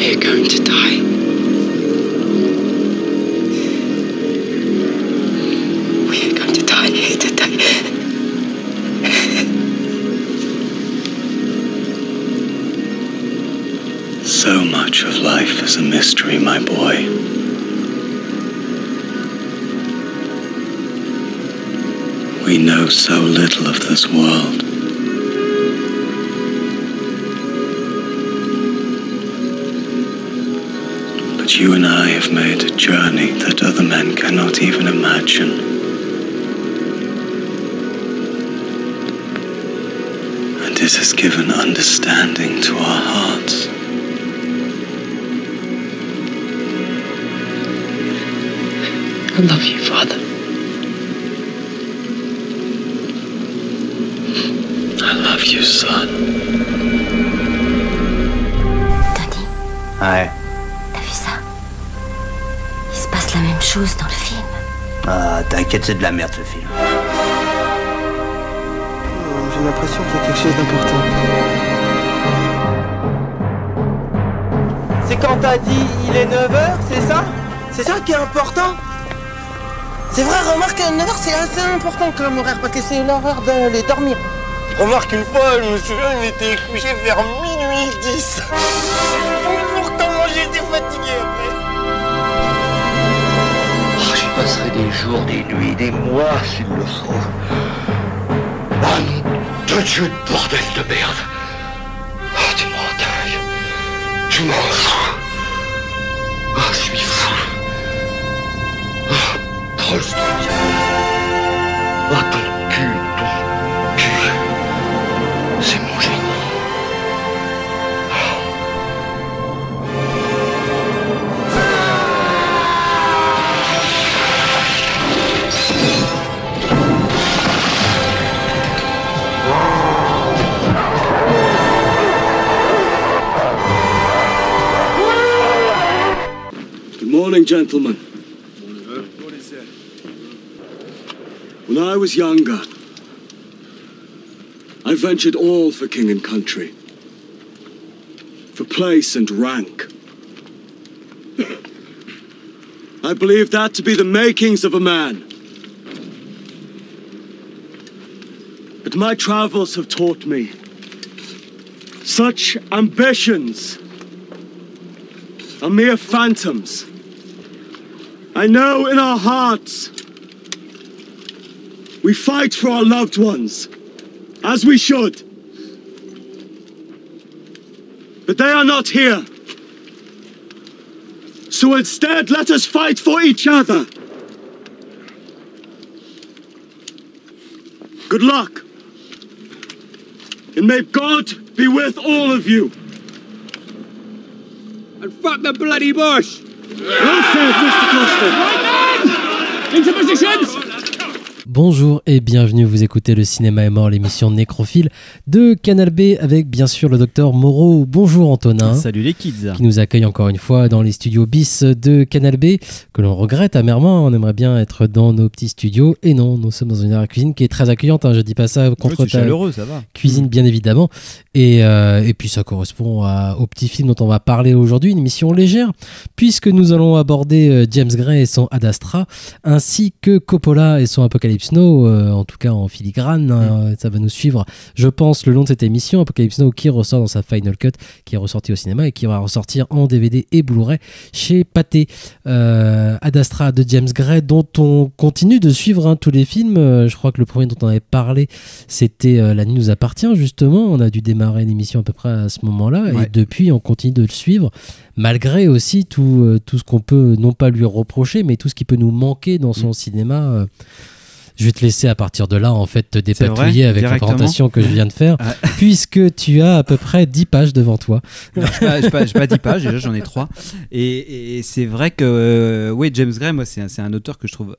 We are going to die. We are going to die today. So much of life is a mystery, my boy. We know so little of this world. But you and I have made a journey that other men cannot even imagine. And it has given understanding to our hearts. I love you, Father. I love you, son. Tony, Ouais. t'as vu ça? Il se passe la même chose dans le film. Ah, t'inquiète, c'est de la merde ce film. J'ai l'impression qu'il y a quelque chose d'important. C'est quand t'as dit il est 9h, c'est ça? C'est ça qui est important? C'est vrai, remarque, 9h c'est assez important comme horaire parce que c'est l'heure d'aller dormir. Remarque, une fois, je me souviens, il était couché vers minuit 10. Pourtant, j'ai été fatigué après. Oh, j'y passerai des jours, des nuits, des mois s'il le faut. Ah non, de Dieu de bordel de merde. Oh, tu m'en tailles. Tu m'en fous. Oh, je suis fou. Oh, trop le truc. Oh, ton cul. C'est mon génie. Good morning, gentlemen. When I was younger, I ventured all for king and country, for place and rank. I believe that to be the makings of a man. But my travels have taught me such ambitions are mere phantoms. I know in our hearts we fight for our loved ones, as we should. But they are not here. So instead, let us fight for each other. Good luck. And may God be with all of you. And fuck the bloody bush! Well said, Mr. Costa. Into positions! Bonjour et bienvenue, vous écoutez Le Cinéma est mort, l'émission Nécrophile de Canal B avec bien sûr le docteur Moreau. Bonjour Antonin. Salut les kids. Qui nous accueille encore une fois dans les studios bis de Canal B, que l'on regrette amèrement. On aimerait bien être dans nos petits studios et non, nous sommes dans une aire cuisine qui est très accueillante, hein. Je dis pas ça contre ta chaleureux, ça va. Cuisine bien évidemment. Et puis ça correspond au petit film dont on va parler aujourd'hui, une émission légère, puisque nous allons aborder James Gray et son Ad Astra, ainsi que Coppola et son Apocalypse Now, en tout cas en filigrane. Ça va nous suivre, je pense, le long de cette émission. Apocalypse Now qui ressort dans sa Final Cut, qui est ressorti au cinéma et qui va ressortir en DVD et Blu-ray chez Pathé. Ad Astra de James Gray, dont on continue de suivre tous les films. Je crois que le premier dont on avait parlé, c'était La Nuit nous appartient, justement. On a dû démarrer l'émission à peu près à ce moment-là, et depuis on continue de le suivre, malgré aussi tout ce qu'on peut non pas lui reprocher, mais tout ce qui peut nous manquer dans son cinéma. Je vais te laisser à partir de là en fait te dépatouiller avec la présentation que je viens de faire, puisque tu as à peu près 10 pages devant toi. Je n'ai pas 10 pages, déjà j'en ai 3. Et c'est vrai que James Gray, moi c'est un auteur que je trouve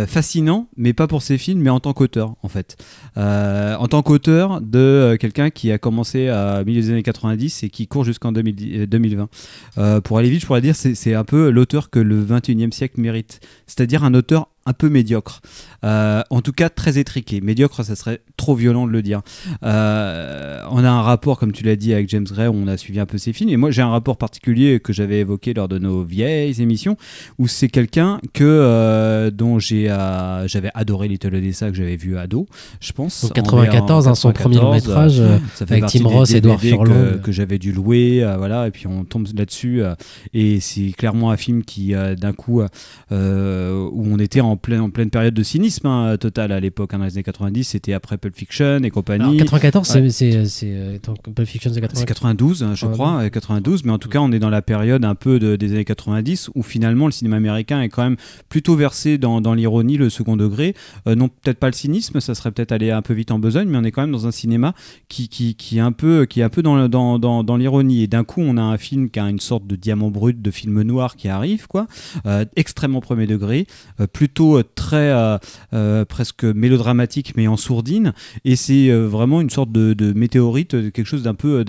fascinant, mais pas pour ses films, mais en tant qu'auteur en fait. En tant qu'auteur de quelqu'un qui a commencé à milieu des années 90 et qui court jusqu'en 2020. Pour aller vite, je pourrais dire c'est un peu l'auteur que le 21e siècle mérite. C'est-à-dire un auteur un peu médiocre. En tout cas, très étriqué. Médiocre, ça serait trop violent de le dire. On a un rapport, comme tu l'as dit, avec James Gray, où on a suivi un peu ses films. Et moi, j'ai un rapport particulier que j'avais évoqué lors de nos vieilles émissions, où c'est quelqu'un dont j'avais adoré Little Odessa, que j'avais vu ado, je pense. Donc 94, son premier long métrage, avec Tim Roth et Edward Furlong. Que j'avais dû louer, voilà, et puis on tombe là-dessus. Et c'est clairement un film qui, d'un coup, où on était en pleine période de cynisme total à l'époque, dans les années 90, c'était après Pulp Fiction et compagnie. Alors, 94, Pulp Fiction, c'est 92, je crois, 92, mais en tout cas, on est dans la période un peu des années 90 où finalement le cinéma américain est quand même plutôt versé dans l'ironie, le second degré. Non, peut-être pas le cynisme, ça serait peut-être aller un peu vite en besogne, mais on est quand même dans un cinéma qui est un peu dans l'ironie. Et d'un coup, on a un film qui a une sorte de diamant brut de film noir qui arrive, quoi, extrêmement premier degré, plutôt très presque mélodramatique, mais en sourdine. Et c'est vraiment une sorte de météorite, quelque chose d'un peu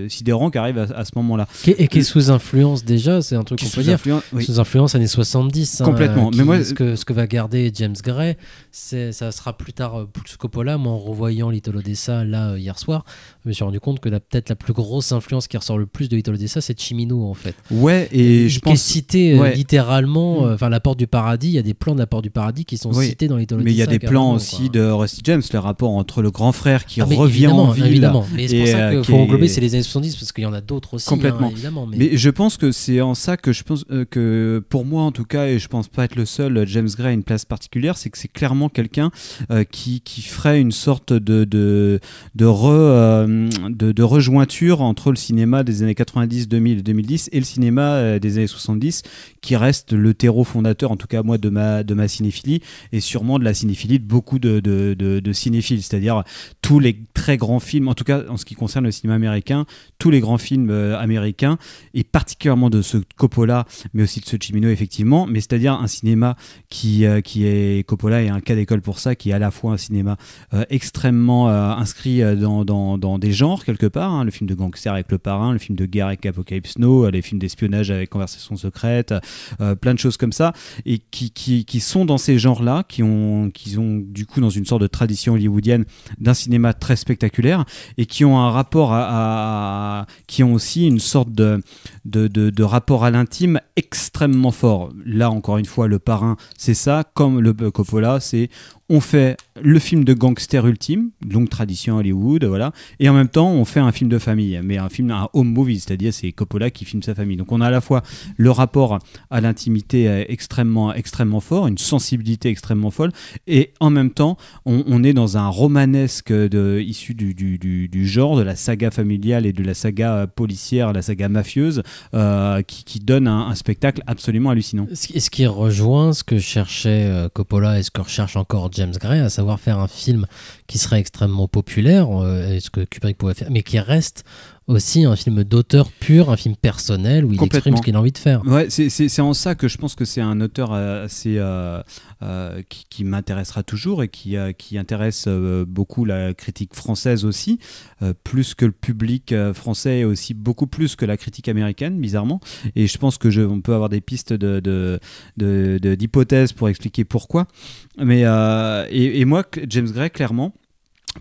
sidérant qui arrive à ce moment-là. Et qui est sous influence déjà, c'est un truc qu'on peut dire. Oui. Sous influence années 70. Complètement. Mais moi, ce que va garder James Gray, ça sera plus tard pour Coppola. Moi, en revoyant Little Odessa là hier soir, je me suis rendu compte que peut-être la plus grosse influence qui ressort le plus de Little Odessa, c'est Cimino en fait. Ouais, et je pense. Qui est cité littéralement. Enfin, La Porte du Paradis. Il y a des plans de La Porte du Paradis qui sont cités dans Little Odessa. Mais il y a des plans aussi de Rusty James, le rapport entre le grand frère qui revient en ville. Évidemment. Mais c'est pour ça qu'il faut englober, c'est les années 70 parce qu'il y en a d'autres aussi. Complètement. Évidemment. Mais je pense que c'est en ça que je pense que pour moi en tout cas, et je pense pas être le seul, James Gray a une place particulière, c'est que c'est clairement quelqu'un qui ferait une sorte de rejointure entre le cinéma des années 90, 2000, 2010 et le cinéma des années 70, qui reste le terreau fondateur, en tout cas moi, de ma cinéphilie, et sûrement de la cinéphilie de beaucoup de cinéphiles, c'est-à-dire tous les très grands films, en tout cas en ce qui concerne le cinéma américain, tous les grands films américains, et particulièrement de ce Coppola, mais aussi de ce Cimino effectivement, mais c'est-à-dire un cinéma qui est, Coppola est un cas d'école pour ça, qui est à la fois un cinéma extrêmement inscrit dans des genres quelque part, le film de gangster avec Le Parrain, le film de guerre avec Apocalypse Now, les films d'espionnage avec Conversation secrète, plein de choses comme ça, et qui sont dans ces genres-là, qui ont du coup dans une sorte de tradition hollywoodienne d'un cinéma très spectaculaire, et qui ont un rapport qui ont aussi une sorte de rapport à l'intime extrêmement fort. Là encore une fois, Le Parrain, c'est ça, comme le Coppola, c'est on fait le film de gangster ultime, longue tradition Hollywood, voilà, et en même temps on fait un film de famille, mais un home movie, c'est-à-dire c'est Coppola qui filme sa famille. Donc on a à la fois le rapport à l'intimité extrêmement fort, une sensibilité extrêmement folle, et en même temps on est dans un romanesque issu du genre de la saga familiale et de la saga policière, la saga mafieuse, qui donne un spectacle absolument hallucinant. Ce qui rejoint ce que cherchait Coppola et ce que recherche encore James Gray, à savoir faire un film qui serait extrêmement populaire, et ce que Kubrick pouvait faire, mais qui reste aussi un film d'auteur pur, un film personnel où il exprime ce qu'il a envie de faire. Ouais, c'est en ça que je pense que c'est un auteur assez qui m'intéressera toujours, et qui intéresse beaucoup la critique française aussi, plus que le public français, et aussi beaucoup plus que la critique américaine, bizarrement. Et je pense que on peut avoir des pistes d'hypothèses pour expliquer pourquoi. Mais et moi, James Gray, clairement,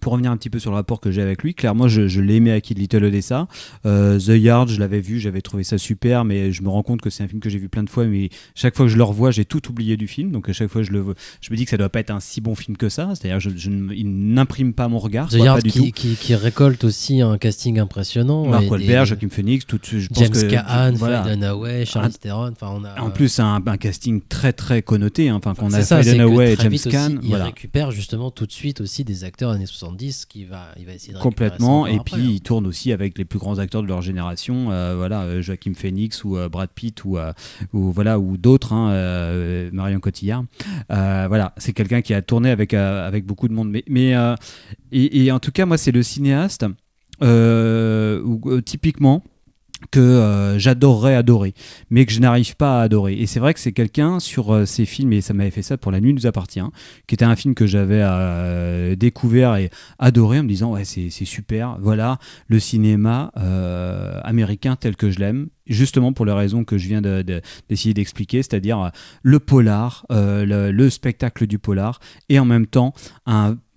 pour revenir un petit peu sur le rapport que j'ai avec lui, clairement je l'ai aimé à Kid Little Odessa. The Yard, je l'avais vu, j'avais trouvé ça super, mais je me rends compte que c'est un film que j'ai vu plein de fois, mais chaque fois que je le revois, j'ai tout oublié du film, donc à chaque fois je me dis que ça doit pas être un si bon film que ça, c'est-à-dire il n'imprime pas mon regard. The Yard qui récolte aussi un casting impressionnant. Mark Wahlberg, Joaquin Phoenix, James Caan, Faye Dunaway, Charlize Theron, en plus un casting très très connoté, qu'on a Faye Dunaway et James Caan. Il récupère justement tout de suite aussi des acteurs années 70 il va essayer de complètement, et après, puis il tourne aussi avec les plus grands acteurs de leur génération, Joaquin Phoenix ou Brad Pitt ou d'autres, Marion Cotillard, c'est quelqu'un qui a tourné avec beaucoup de monde, mais et en tout cas moi c'est le cinéaste où typiquement que j'adorerais adorer, mais que je n'arrive pas à adorer. Et c'est vrai que c'est quelqu'un sur ces films, et ça m'avait fait ça pour La Nuit nous appartient, qui était un film que j'avais découvert et adoré en me disant ouais c'est super, voilà le cinéma américain tel que je l'aime, justement pour les raisons que je viens d'essayer d'expliquer, c'est-à-dire le polar, le spectacle du polar, et en même temps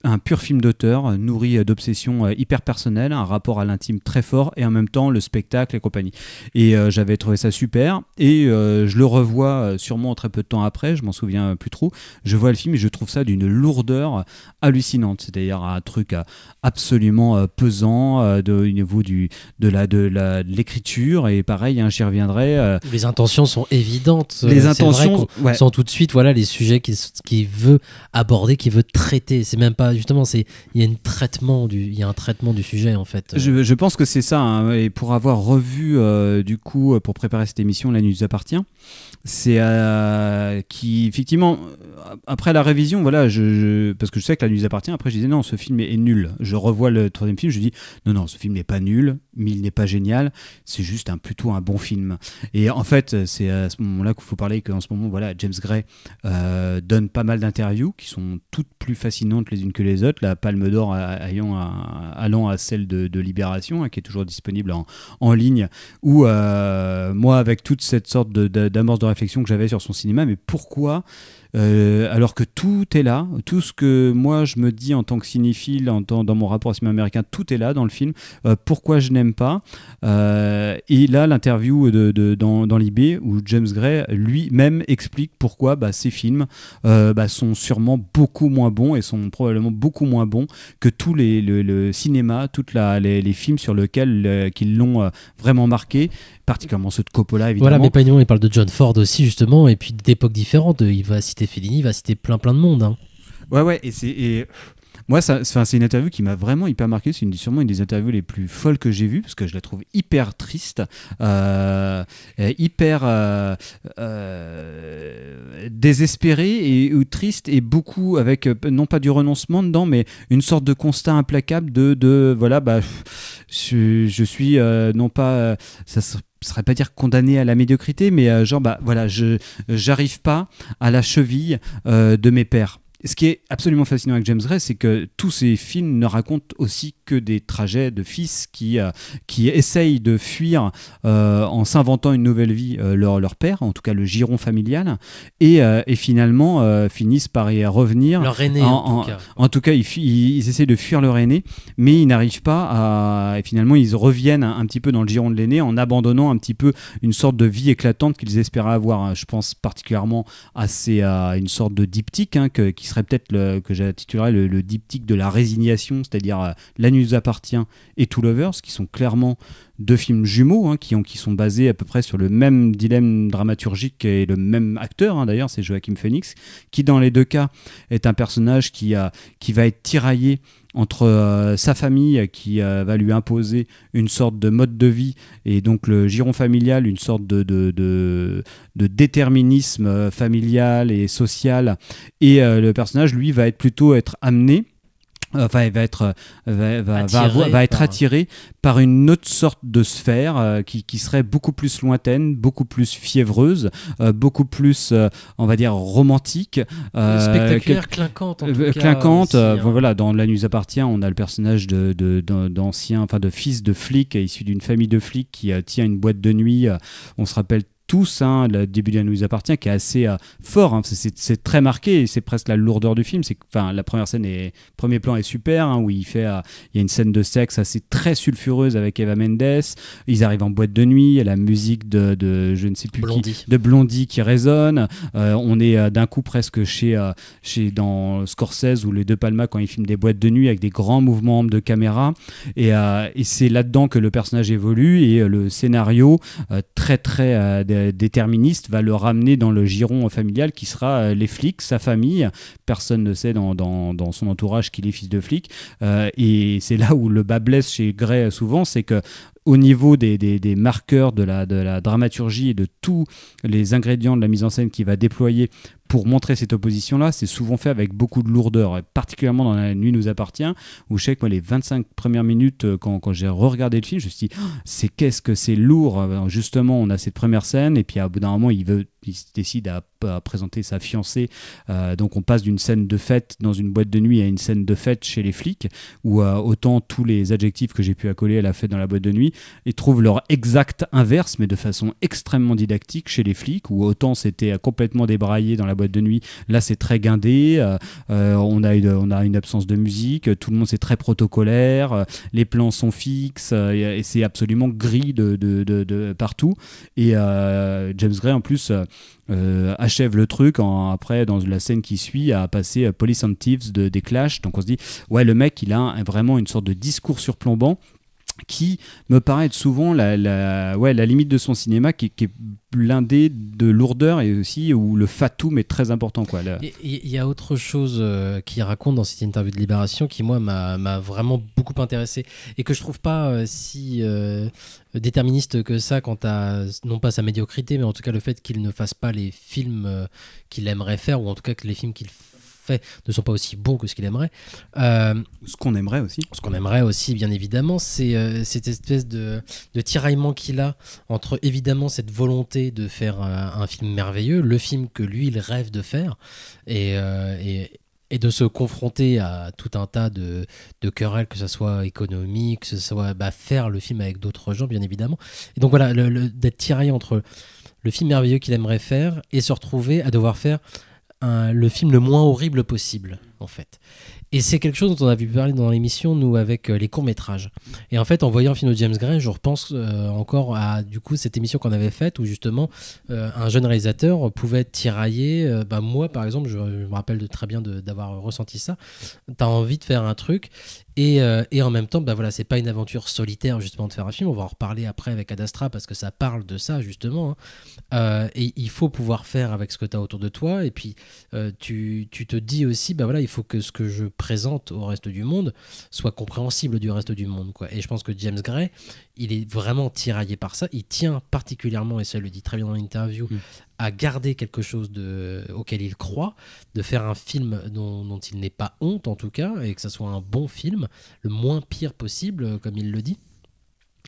un pur film d'auteur nourri d'obsessions hyper personnelles, un rapport à l'intime très fort, et en même temps le spectacle et compagnie. Et j'avais trouvé ça super, et je le revois sûrement très peu de temps après, je m'en souviens plus trop, je vois le film et je trouve ça d'une lourdeur hallucinante, c'est-à-dire un truc absolument pesant au niveau de l'écriture, et pareil, hein, j'y reviendrai. Les intentions sont évidentes. Les intentions sont tout de suite voilà, les sujets qu'il veut aborder, qu'il veut traiter. C'est même pas justement, il y a un traitement du sujet en fait. Je pense que c'est ça, hein, et pour avoir revu du coup pour préparer cette émission La Nuit nous appartient, c'est qui effectivement après la révision, voilà, parce que je sais que La Nuit nous appartient, après je disais non, ce film est nul. Je revois le troisième film, je dis non, ce film n'est pas nul, mais il n'est pas génial, c'est juste plutôt un bon film. Et en fait, c'est à ce moment-là qu'il faut parler qu'en ce moment, voilà, James Gray donne pas mal d'interviews qui sont toutes plus fascinantes les unes que les autres, la Palme d'Or allant à celle de Libération, hein, qui est toujours disponible en ligne, où moi, avec toute cette sorte d'amorce de réflexion que j'avais sur son cinéma, mais pourquoi alors que tout est là, tout ce que moi je me dis en tant que cinéphile, dans mon rapport au cinéma américain, tout est là dans le film, pourquoi je n'aime pas, et là l'interview dans Libé où James Gray lui-même explique pourquoi ces films sont sûrement beaucoup moins bons et sont probablement beaucoup moins bons que tous le cinéma, les films sur lesquels qui l'ont vraiment marqué, particulièrement ceux de Coppola évidemment. Voilà, mais Pagnon il parle de John Ford aussi justement, et puis d'époques différentes, il va citer Fellini, il va citer plein de monde, hein. Ouais, et moi, c'est une interview qui m'a vraiment hyper marqué. C'est sûrement une des interviews les plus folles que j'ai vues, parce que je la trouve hyper triste, hyper désespérée ou triste, et beaucoup avec non pas du renoncement dedans, mais une sorte de constat implacable de voilà, je suis non pas ça serait pas dire condamné à la médiocrité, mais voilà, j'arrive pas à la cheville de mes pairs. Ce qui est absolument fascinant avec James Gray, c'est que tous ces films ne racontent aussi que des trajets de fils qui essayent de fuir en s'inventant une nouvelle vie leur père, en tout cas le giron familial, et finalement finissent par y revenir. Leur aîné, en tout cas, ils essaient de fuir leur aîné, mais ils n'arrivent pas et finalement ils reviennent un petit peu dans le giron de l'aîné en abandonnant un petit peu une sorte de vie éclatante qu'ils espéraient avoir. Je pense particulièrement à une sorte de diptyque qui serait peut-être que j'intitulerais le diptyque de la résignation, c'est-à-dire La Nuit nous appartient et Two Lovers, qui sont clairement deux films jumeaux qui sont basés à peu près sur le même dilemme dramaturgique et le même acteur, d'ailleurs c'est Joaquin Phoenix, qui dans les deux cas est un personnage qui va être tiraillé entre sa famille qui va lui imposer une sorte de mode de vie, et donc le giron familial, une sorte de déterminisme familial et social, et le personnage lui va être amené, enfin il va être attiré par une autre sorte de sphère qui serait beaucoup plus lointaine, beaucoup plus fiévreuse, beaucoup plus on va dire romantique, spectaculaire, clinquante en tout clinquante cas aussi, voilà, dans La Nuit nous appartient, on a le personnage de fils de flic issu d'une famille de flics qui tient une boîte de nuit, on se rappelle tous, le début de La Nuit nous appartient, qui est assez fort, c'est très marqué, et c'est presque la lourdeur du film. La première scène, premier plan est super, où il y a une scène de sexe assez très sulfureuse avec Eva Mendes, ils arrivent en boîte de nuit, il y a la musique de je ne sais plus Blondie. de Blondie qui résonne, on est d'un coup presque dans Scorsese ou les De Palma quand ils filment des boîtes de nuit avec des grands mouvements de caméra, et c'est là-dedans que le personnage évolue, et le scénario très très déterministe va le ramener dans le giron familial qui sera les flics, sa famille. Personne ne sait dans son entourage qu'il est fils de flic, et c'est là où le bas blesse chez Gray souvent, c'est que au niveau des marqueurs de la dramaturgie et de tous les ingrédients de la mise en scène qu'il va déployer pour montrer cette opposition-là, c'est souvent fait avec beaucoup de lourdeur, et particulièrement dans La nuit nous appartient, où je sais que moi, les 25 premières minutes, quand j'ai re-regardé le film, je me suis dit, qu'est-ce que c'est lourd. Alors, justement, on a cette première scène, et puis à bout d'un moment, il se décide à présenter sa fiancée. Donc on passe d'une scène de fête dans une boîte de nuit à une scène de fête chez les flics, où autant tous les adjectifs que j'ai pu accoler à la fête dans la boîte de nuit, ils trouvent leur exact inverse, mais de façon extrêmement didactique chez les flics, où autant c'était complètement débraillé dans la boîte de nuit, là c'est très guindé, on a une absence de musique, tout le monde c'est très protocolaire, les plans sont fixes, et c'est absolument gris de partout. Et James Gray en plus achève le truc après dans la scène qui suit à passer Police and Thieves des Clash. Donc on se dit ouais, le mec il a vraiment une sorte de discours surplombant qui me paraît être souvent la limite de son cinéma, qui est blindé de lourdeur, et aussi où le fatum est très important, quoi. Il y a autre chose qu'il raconte dans cette interview de Libération qui moi m'a vraiment beaucoup intéressé, et que je trouve pas si déterministe que ça quant à non pas sa médiocrité, mais en tout cas le fait qu'il ne fasse pas les films qu'il aimerait faire, ou en tout cas que les films qu'il fait ne sont pas aussi bons que ce qu'il aimerait. Ce qu'on aimerait aussi. Ce qu'on aimerait aussi, bien évidemment, c'est cette espèce de tiraillement qu'il a entre, évidemment, cette volonté de faire un film merveilleux, le film que lui, il rêve de faire, et de se confronter à tout un tas de querelles, que ce soit économique, que ce soit faire le film avec d'autres gens, bien évidemment. Et donc voilà, d'être tiraillé entre le film merveilleux qu'il aimerait faire et se retrouver à devoir faire le film le moins horrible possible, en fait. Et c'est quelque chose dont on a vu parler dans l'émission, nous, avec les courts-métrages. Et en fait, en voyant le film de James Gray, je repense encore à du coup cette émission qu'on avait faite, où justement un jeune réalisateur pouvait être tiraillé. Moi, par exemple, je me rappelle très bien d'avoir ressenti ça. T'as envie de faire un truc, et en même temps, voilà, c'est pas une aventure solitaire justement de faire un film. On va en reparler après avec Ad Astra, parce que ça parle de ça justement. Et il faut pouvoir faire avec ce que tu as autour de toi. Et puis tu te dis aussi, voilà, il faut que ce que je présente au reste du monde soit compréhensible du reste du monde, quoi. Et je pense que James Gray, il est vraiment tiraillé par ça. Il tient particulièrement, et ça le dit très bien dans l'interview, à garder quelque chose auquel il croit, de faire un film dont il n'est pas honte, en tout cas, et que ça soit un bon film, le moins pire possible, comme il le dit.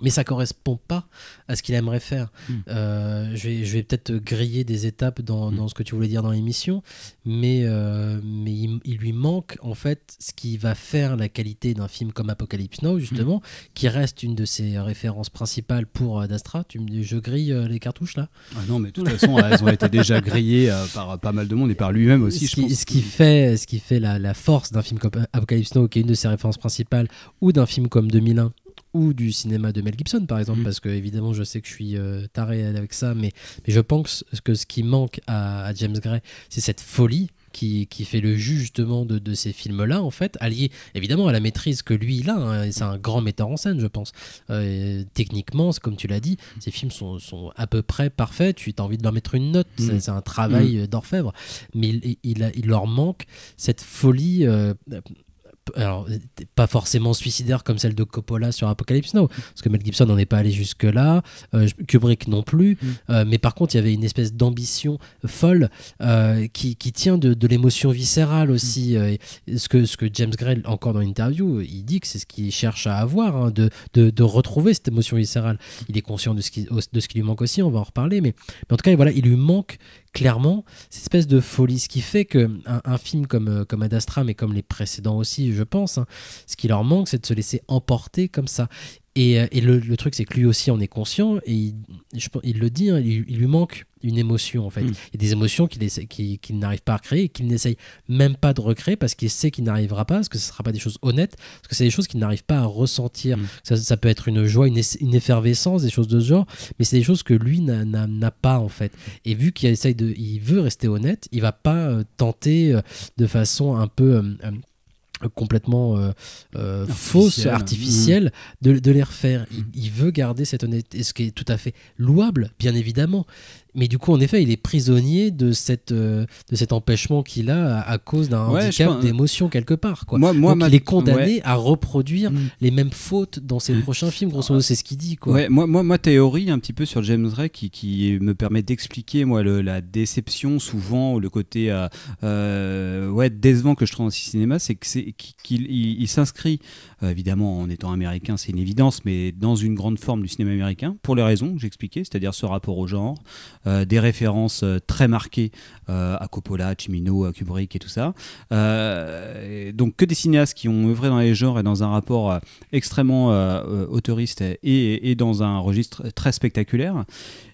Mais ça correspond pas à ce qu'il aimerait faire. Je vais peut-être griller des étapes dans ce que tu voulais dire dans l'émission, mais il lui manque en fait ce qui va faire la qualité d'un film comme Apocalypse Now, justement, qui reste une de ses références principales pour Ad Astra. Je grille les cartouches là? Ah non, mais de toute façon, elles ont été déjà grillées par pas mal de monde, et par lui-même aussi, je pense. Ce qui fait la force d'un film comme Apocalypse Now, qui est une de ses références principales, ou d'un film comme 2001, ou du cinéma de Mel Gibson, par exemple, parce que évidemment je sais que je suis taré avec ça, mais je pense que ce qui manque à James Gray, c'est cette folie qui fait le jus justement de ces films-là, en fait, allié évidemment à la maîtrise que lui il a, hein, et c'est un grand metteur en scène, je pense. Techniquement, comme tu l'as dit, ces films sont à peu près parfaits, tu as envie de leur mettre une note, c'est un travail d'orfèvre, mais il leur manque cette folie. Alors, pas forcément suicidaire comme celle de Coppola sur Apocalypse Now, parce que Mel Gibson n'en est pas allé jusque-là, Kubrick non plus, mais par contre il y avait une espèce d'ambition folle qui tient de l'émotion viscérale aussi. Ce que James Gray, encore dans l'interview, il dit que c'est ce qu'il cherche à avoir, hein, de retrouver cette émotion viscérale. Il est conscient de ce qui lui manque aussi, on va en reparler, mais en tout cas voilà, il lui manque clairement cette espèce de folie, ce qui fait qu'un film comme Ad Astra, mais comme les précédents aussi, je pense, hein, ce qui leur manque, c'est de se laisser emporter comme ça. Et le truc, c'est que lui aussi en est conscient, et il le dit, hein, il lui manque une émotion, en fait. Il y a des émotions qu'il n'arrive pas à créer, et qu'il n'essaye même pas de recréer, parce qu'il sait qu'il n'arrivera pas, parce que ce ne sera pas des choses honnêtes, parce que c'est des choses qu'il n'arrive pas à ressentir. Ça peut être une joie, une effervescence, des choses de ce genre, mais c'est des choses que lui n'a pas, en fait. Et vu il veut rester honnête, il ne va pas tenter de façon un peu... complètement fausse, artificielle, de les refaire. Il veut garder cette honnêteté, ce qui est tout à fait louable, bien évidemment. Mais du coup, en effet, il est prisonnier de cet empêchement qu'il a à cause d'un handicap d'émotion quelque part. Quoi. Donc il est condamné à reproduire les mêmes fautes dans ses prochains films, grosso modo, c'est ce qu'il dit. Quoi. Ouais, moi, théorie un petit peu sur James Gray qui me permet d'expliquer moi la déception souvent, ou le côté décevant que je trouve dans ce cinéma, c'est qu'il s'inscrit, évidemment en étant américain, c'est une évidence, mais dans une grande forme du cinéma américain, pour les raisons que j'expliquais, c'est-à-dire ce rapport au genre, des références très marquées à Coppola, à Cimino, à Kubrick et tout ça. Donc que des cinéastes qui ont œuvré dans les genres et dans un rapport extrêmement autoriste et dans un registre très spectaculaire,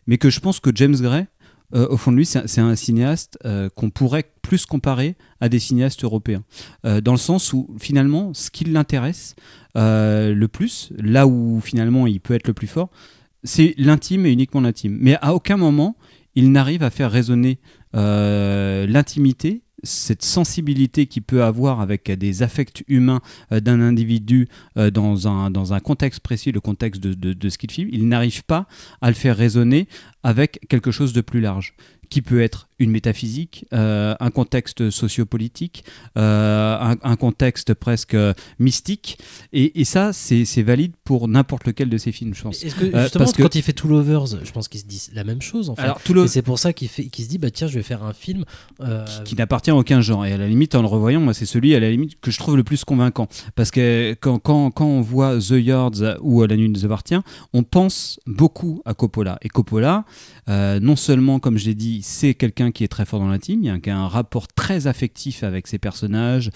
mais que je pense que James Gray, au fond de lui, c'est un cinéaste qu'on pourrait plus comparer à des cinéastes européens, dans le sens où finalement ce qui l'intéresse le plus, là où finalement il peut être le plus fort, c'est l'intime et uniquement l'intime. Mais à aucun moment, il n'arrive à faire résonner l'intimité, cette sensibilité qu'il peut avoir avec des affects humains d'un individu dans un contexte précis, le contexte de ce qu'il filme. Il n'arrive pas à le faire résonner avec quelque chose de plus large, qui peut être une métaphysique, un contexte sociopolitique, un contexte presque mystique, et ça c'est valide pour n'importe lequel de ses films, je pense. Est-ce que justement quand il fait Two Lovers, je pense qu'il se dit la même chose en fait. Alors, et c'est pour ça qu'il se dit bah tiens, je vais faire un film qui n'appartient à aucun genre, et à la limite en le revoyant, moi c'est celui à la limite que je trouve le plus convaincant, parce que quand on voit The Yards ou La Nuit nous appartient, on pense beaucoup à Coppola, et Coppola non seulement, comme je l'ai dit, c'est quelqu'un qui est très fort dans l'intime, il y a un rapport très affectif avec ses personnages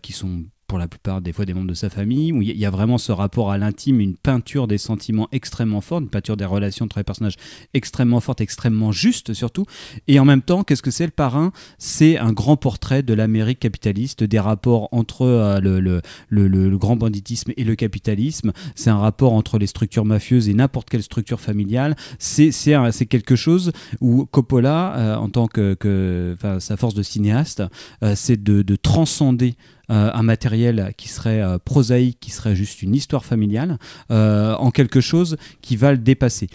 qui sont pour la plupart des fois des membres de sa famille, où il y a vraiment ce rapport à l'intime, une peinture des sentiments extrêmement forte, une peinture des relations entre les personnages extrêmement forte, extrêmement juste surtout, et en même temps, qu'est-ce que c'est Le Parrain ? C'est un grand portrait de l'Amérique capitaliste, des rapports entre le grand banditisme et le capitalisme, c'est un rapport entre les structures mafieuses et n'importe quelle structure familiale, c'est quelque chose où Coppola, en tant que sa force de cinéaste, c'est de transcender un matériel qui serait prosaïque, qui serait juste une histoire familiale, en quelque chose qui va le dépasser.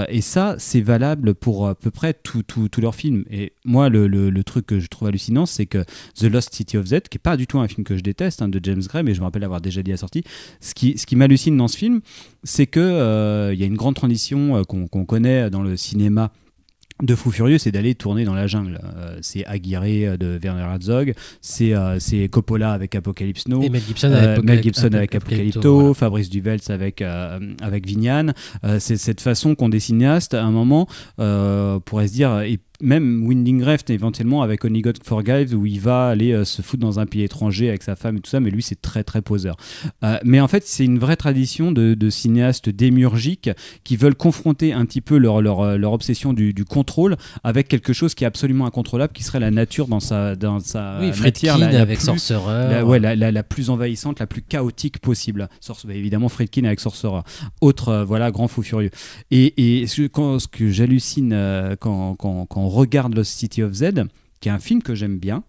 Et ça, c'est valable pour à peu près tous leurs films. Et moi, le truc que je trouve hallucinant, c'est que The Lost City of Z, qui n'est pas du tout un film que je déteste, de James Gray, mais je me rappelle avoir déjà dit à la sortie, ce qui m'hallucine dans ce film, c'est qu'il y a une grande transition qu'on connaît dans le cinéma de Fou Furieux, c'est d'aller tourner dans la jungle. C'est Aguirre de Werner Herzog, c'est Coppola avec Apocalypse Now, et Mel Gibson avec Apocalypto, voilà. Fabrice Duvels avec Vignan. C'est cette façon qu'ont des cinéastes à un moment pourrait se dire, et même Winding Refn éventuellement avec Only God Forgives, où il va aller se foutre dans un pays étranger avec sa femme et tout ça, mais lui c'est très très poseur. Mais en fait c'est une vraie tradition de cinéastes démiurgiques qui veulent confronter un petit peu leur obsession du contrôle avec quelque chose qui est absolument incontrôlable, qui serait la nature dans sa Friedkin matière avec Sorcerer, la plus envahissante, la plus chaotique possible. Évidemment Friedkin avec Sorcerer, autre grand fou furieux. Et ce que j'hallucine quand on regarde Lost City of Z, qui est un film que j'aime bien,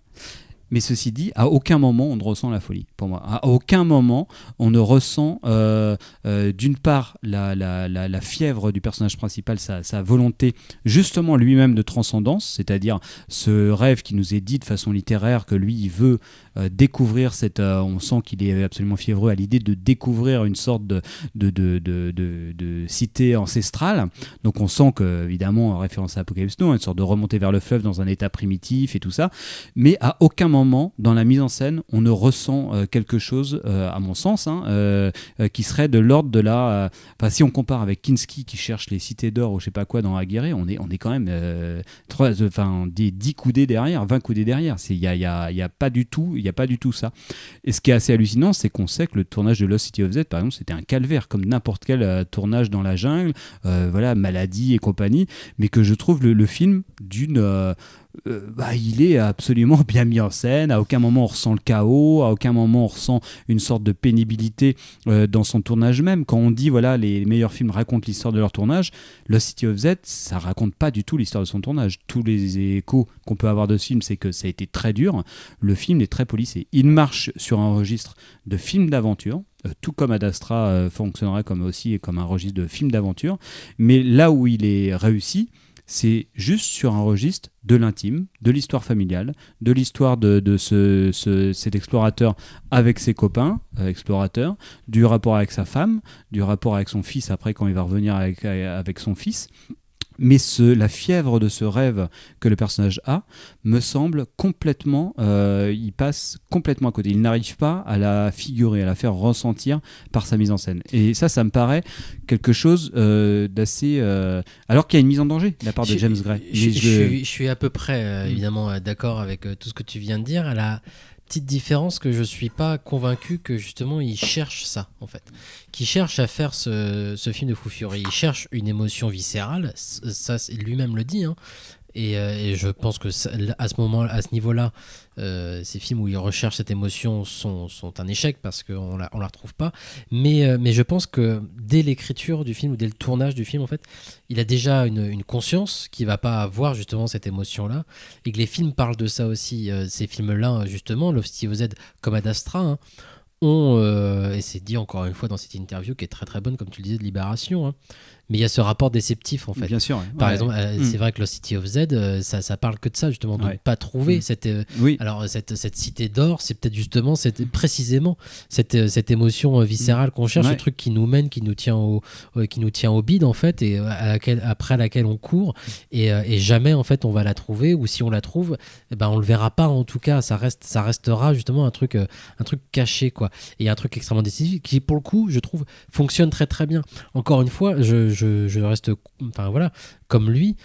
mais ceci dit, à aucun moment on ne ressent la folie, pour moi. À aucun moment on ne ressent d'une part la fièvre du personnage principal, sa volonté justement lui-même de transcendance, c'est-à-dire ce rêve qui nous est dit de façon littéraire que lui il veut découvrir on sent qu'il est absolument fiévreux à l'idée de découvrir une sorte de cité ancestrale. Donc on sent que, évidemment, en référence à Apocalypse Now, une sorte de remontée vers le fleuve dans un état primitif et tout ça, mais à aucun moment dans la mise en scène on ne ressent quelque chose, à mon sens, qui serait de l'ordre de la... si on compare avec Kinski qui cherche les cités d'or ou je sais pas quoi dans Aguirre, on est quand même 10 coudées derrière, 20 coudées derrière. Il y a pas du tout ça. Et ce qui est assez hallucinant, c'est qu'on sait que le tournage de Lost City of Z, par exemple, c'était un calvaire, comme n'importe quel tournage dans la jungle, maladie et compagnie, mais que je trouve le film d'une... il est absolument bien mis en scène, à aucun moment on ressent le chaos, à aucun moment on ressent une sorte de pénibilité dans son tournage même. Quand on dit les meilleurs films racontent l'histoire de leur tournage, Lost City of Z, ça raconte pas du tout l'histoire de son tournage. Tous les échos qu'on peut avoir de ce film, c'est que ça a été très dur. Le film est très policé, il marche sur un registre de film d'aventure, tout comme Ad Astra fonctionnerait comme un registre de film d'aventure, mais là où il est réussi, c'est juste sur un registre de l'intime, de l'histoire familiale, de l'histoire de cet explorateur avec ses copains explorateurs, du rapport avec sa femme, du rapport avec son fils après quand il va revenir avec son fils. Mais la fièvre de ce rêve que le personnage a me semble complètement, il passe complètement à côté. Il n'arrive pas à la figurer, à la faire ressentir par sa mise en scène. Et ça me paraît quelque chose d'assez... alors qu'il y a une mise en danger de la part de James Gray. Je suis à peu près, évidemment, d'accord avec tout ce que tu viens de dire. À la petite différence que je suis pas convaincu que justement il cherche ça, en fait. Qu'il cherche à faire ce film de fou furieux. Il cherche une émotion viscérale, ça lui-même le dit, hein. Et je pense que à ce niveau-là, ces films où il recherche cette émotion sont un échec parce qu'on la retrouve pas. Mais je pense que dès l'écriture du film ou dès le tournage du film, en fait, il a déjà une conscience qu'il va pas avoir justement cette émotion-là, et que les films parlent de ça aussi. Ces films-là, justement, Love City of Z comme Ad Astra, hein, et c'est dit encore une fois dans cette interview qui est très très bonne, comme tu le disais, de Libération, hein. Mais il y a ce rapport déceptif, en fait. Bien sûr. Ouais. Par exemple, c'est vrai que Lost City of Z, ça parle que de ça, justement, de ne pas trouver cette cité d'or. C'est peut-être justement précisément cette émotion viscérale qu'on cherche, ce truc qui nous mène, qui nous tient au bide, en fait, et après laquelle on court, et jamais, en fait, on va la trouver, ou si on la trouve, eh ben, on le verra pas, en tout cas. Ça restera justement un truc caché, quoi. Et un truc extrêmement décisif qui, pour le coup, je trouve, fonctionne très très bien. Encore une fois, je reste, enfin voilà, comme lui.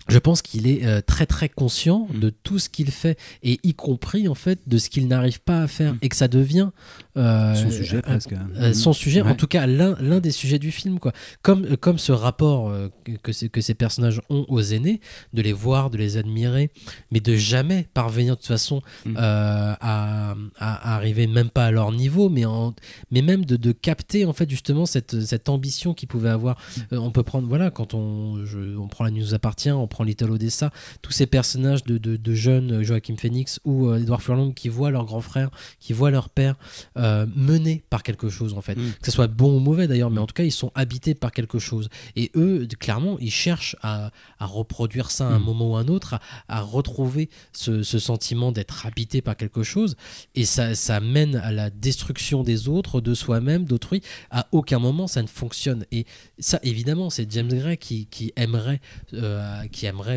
Je pense qu'il est très très conscient de tout ce qu'il fait, et y compris en fait de ce qu'il n'arrive pas à faire, et que ça devient son sujet presque. Son sujet, en tout cas l'un des sujets du film, quoi. Comme ce rapport que ces personnages ont aux aînés, de les voir, de les admirer, mais de jamais parvenir de toute façon à arriver même pas à leur niveau, mais même de capter en fait justement cette ambition qu'ils pouvaient avoir. On peut prendre, voilà, quand on prend La Nuit nous appartient, on prend Little Odessa, tous ces personnages de jeunes, Joachim Phoenix ou Edward Furlong, qui voient leur grand frère, qui voient leur père menés par quelque chose, en fait. Que ce soit bon ou mauvais d'ailleurs, mais en tout cas ils sont habités par quelque chose, et eux clairement ils cherchent à reproduire ça à un moment ou à un autre, à retrouver ce sentiment d'être habité par quelque chose, et ça mène à la destruction des autres, de soi-même, d'autrui. À aucun moment ça ne fonctionne, et ça évidemment c'est James Gray qui aimerait,